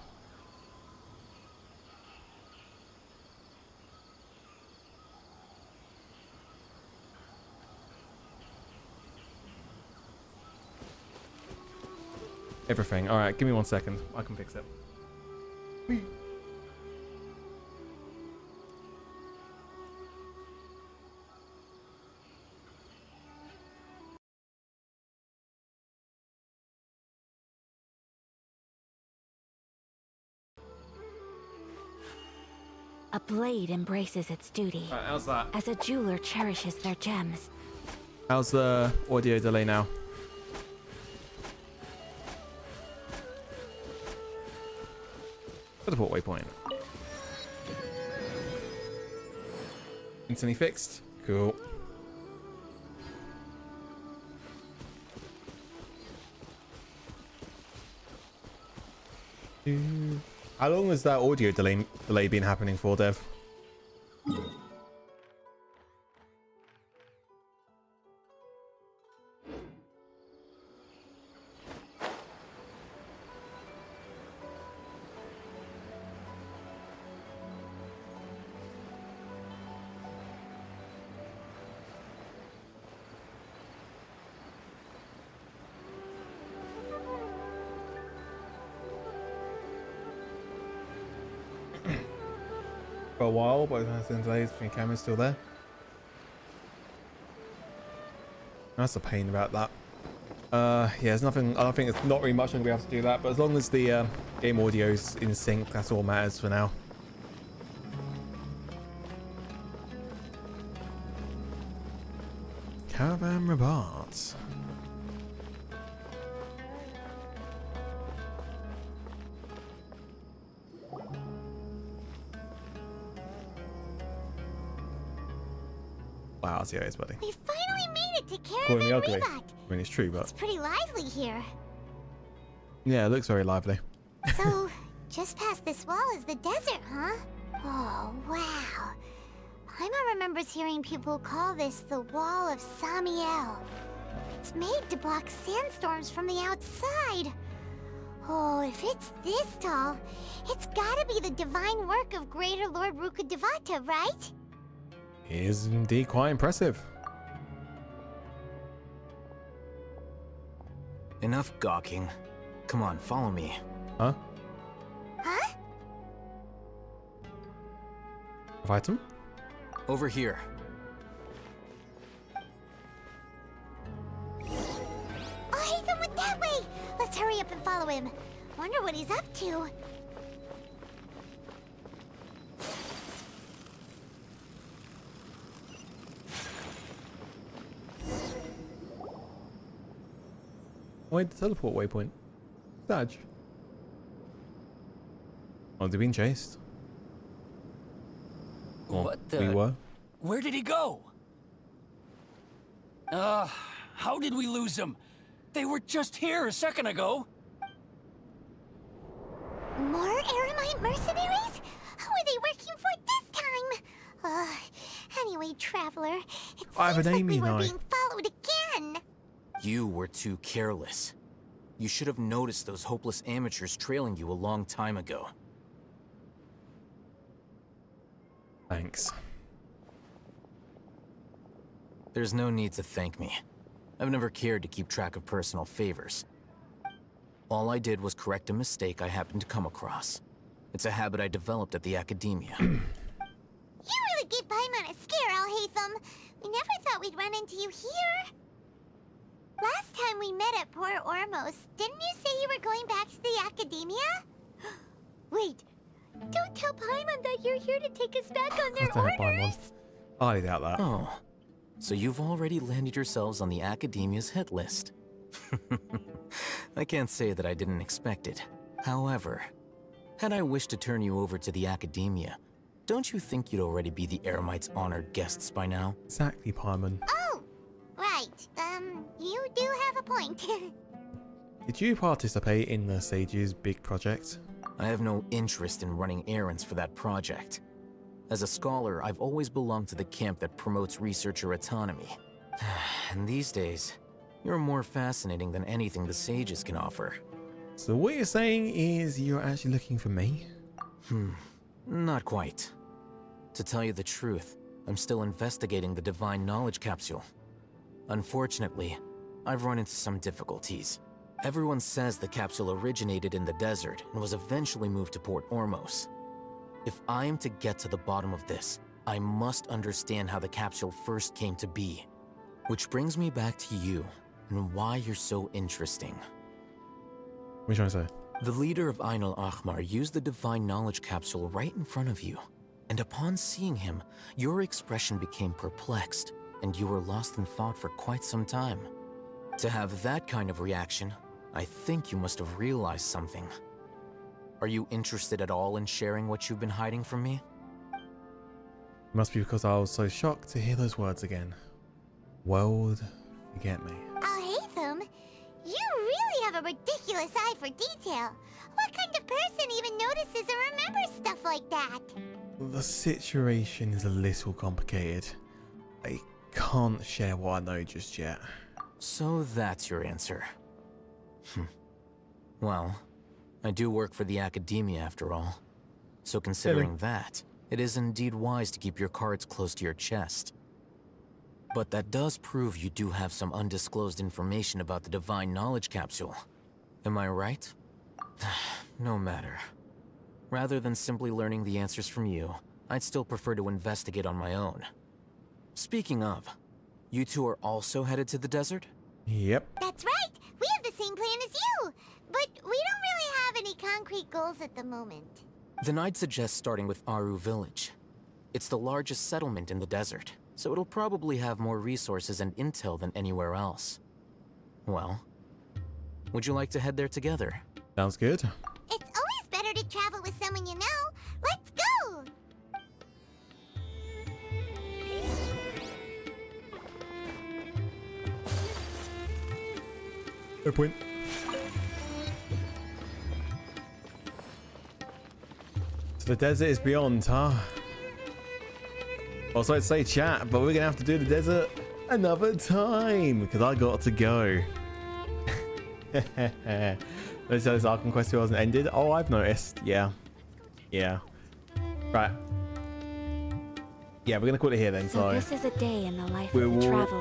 Speaker 1: Everything. All right, give me 1 second. I can fix it.
Speaker 4: A blade embraces its duty.
Speaker 1: All right, how's that?
Speaker 4: As a jeweler cherishes their gems.
Speaker 1: How's the audio delay now? Teleport waypoint. Instantly fixed. Cool. How long has that audio delay been happening for, Dev? For a while, but the delays between cameras still there. That's a pain about that. Yeah, there's nothing. I don't think it's not really much I'm gonna be able to do that, but as long as the game audio's in sync, that's all matters for now. Caravan Rabat. Wow, see how it is, buddy.
Speaker 2: We finally made it to
Speaker 1: Calling me
Speaker 2: Caravan
Speaker 1: ugly.
Speaker 2: Rabat.
Speaker 1: I mean, it's true, but
Speaker 2: It's pretty lively here.
Speaker 1: yeah, it looks very lively.
Speaker 2: So, just past this wall is the desert, huh? Oh, wow. Paimon remembers hearing people call this the Wall of Samiel. It's made to block sandstorms from the outside. Oh, if it's this tall, it's gotta be the divine work of Greater Lord Rukkhadevata, right?
Speaker 1: It is indeed quite impressive.
Speaker 13: Enough gawking. Come on, follow me.
Speaker 1: Huh?
Speaker 2: Huh?
Speaker 1: Item?
Speaker 13: Over here.
Speaker 2: Oh, Ethan went that way! Let's hurry up and follow him. Wonder what he's up to.
Speaker 1: Why the teleport waypoint? Dodge. Oh, they're being chased. Or
Speaker 12: What the?
Speaker 1: we were.
Speaker 12: Where did he go? How did we lose him? They were just here a second ago.
Speaker 2: More Eremite mercenaries? Who are they working for this time? Anyway, Traveler, it
Speaker 1: I have
Speaker 2: seems
Speaker 1: an
Speaker 2: like
Speaker 1: aim,
Speaker 2: we
Speaker 1: you
Speaker 2: were
Speaker 1: know.
Speaker 2: being followed again.
Speaker 13: You were too careless. You should have noticed those hopeless amateurs trailing you a long time ago.
Speaker 1: Thanks.
Speaker 13: There's no need to thank me. I've never cared to keep track of personal favors. All I did was correct a mistake I happened to come across. It's a habit I developed at the academia.
Speaker 2: You really gave Paimon a scare, Alhaitham. We never thought we'd run into you here. Last time we met at Port Ormos, didn't you say you were going back to the academia? Wait, don't tell Paimon that you're here to take us back on their
Speaker 1: Don't have Paimon.
Speaker 2: orders.
Speaker 1: I doubt that.
Speaker 13: Oh, so you've already landed yourselves on the academia's hit list. I can't say that I didn't expect it. However, had I wished to turn you over to the academia, don't you think you'd already be the Eremites' honored guests by now?
Speaker 1: Exactly, Paimon.
Speaker 2: Oh, right. You do have a point.
Speaker 1: Did you participate in the Sage's big project?
Speaker 13: I have no interest in running errands for that project. As a scholar, I've always belonged to the camp that promotes researcher autonomy. And these days, You're more fascinating than anything the sages can offer.
Speaker 1: So what you're saying is you're actually looking for me?
Speaker 13: Not quite. To tell you the truth, I'm still investigating the Divine Knowledge Capsule. Unfortunately, I've run into some difficulties. Everyone says the capsule originated in the desert and was eventually moved to Port Ormos. If I am to get to the bottom of this, I must understand how the capsule first came to be. Which brings me back to you, and why you're so interesting.
Speaker 1: What are you trying to say?
Speaker 13: The leader of Ainul Ahmar used the Divine Knowledge Capsule right in front of you, and upon seeing him, your expression became perplexed, and you were lost in thought for quite some time. To have that kind of reaction, I think you must have realized something. Are you interested at all in sharing what you've been hiding from me?
Speaker 1: It must be because I was so shocked to hear those words again. World, forget me.
Speaker 2: Oh, Hatham, you really have a ridiculous eye for detail. What kind of person even notices or remembers stuff like that?
Speaker 1: The situation is a little complicated. I can't share what I know just yet.
Speaker 13: So that's your answer. Well, I do work for the Academia after all. So considering that, it is indeed wise to keep your cards close to your chest. But that does prove you do have some undisclosed information about the Divine Knowledge Capsule. Am I right? No matter. Rather than simply learning the answers from you, I'd still prefer to investigate on my own. Speaking of, you two are also headed to the desert?
Speaker 1: Yep.
Speaker 2: That's right! We have the same plan as you! But we don't really have any concrete goals at the moment.
Speaker 13: Then I'd suggest starting with Aru Village. It's the largest settlement in the desert, so it'll probably have more resources and intel than anywhere else. Well, would you like to head there together?
Speaker 1: Sounds good.
Speaker 2: It's always better to travel with someone you know. Let's go!
Speaker 1: Fair point. So the desert is beyond, huh? Also, I'd say chat, but we're gonna have to do the desert another time because I got to go. Let's say this Arkham Quest 2 hasn't ended. Oh, I've noticed. Yeah. Right. Yeah, we're gonna call it here then.
Speaker 4: So this is a day in the life
Speaker 1: we
Speaker 4: of a
Speaker 1: will
Speaker 4: traveler.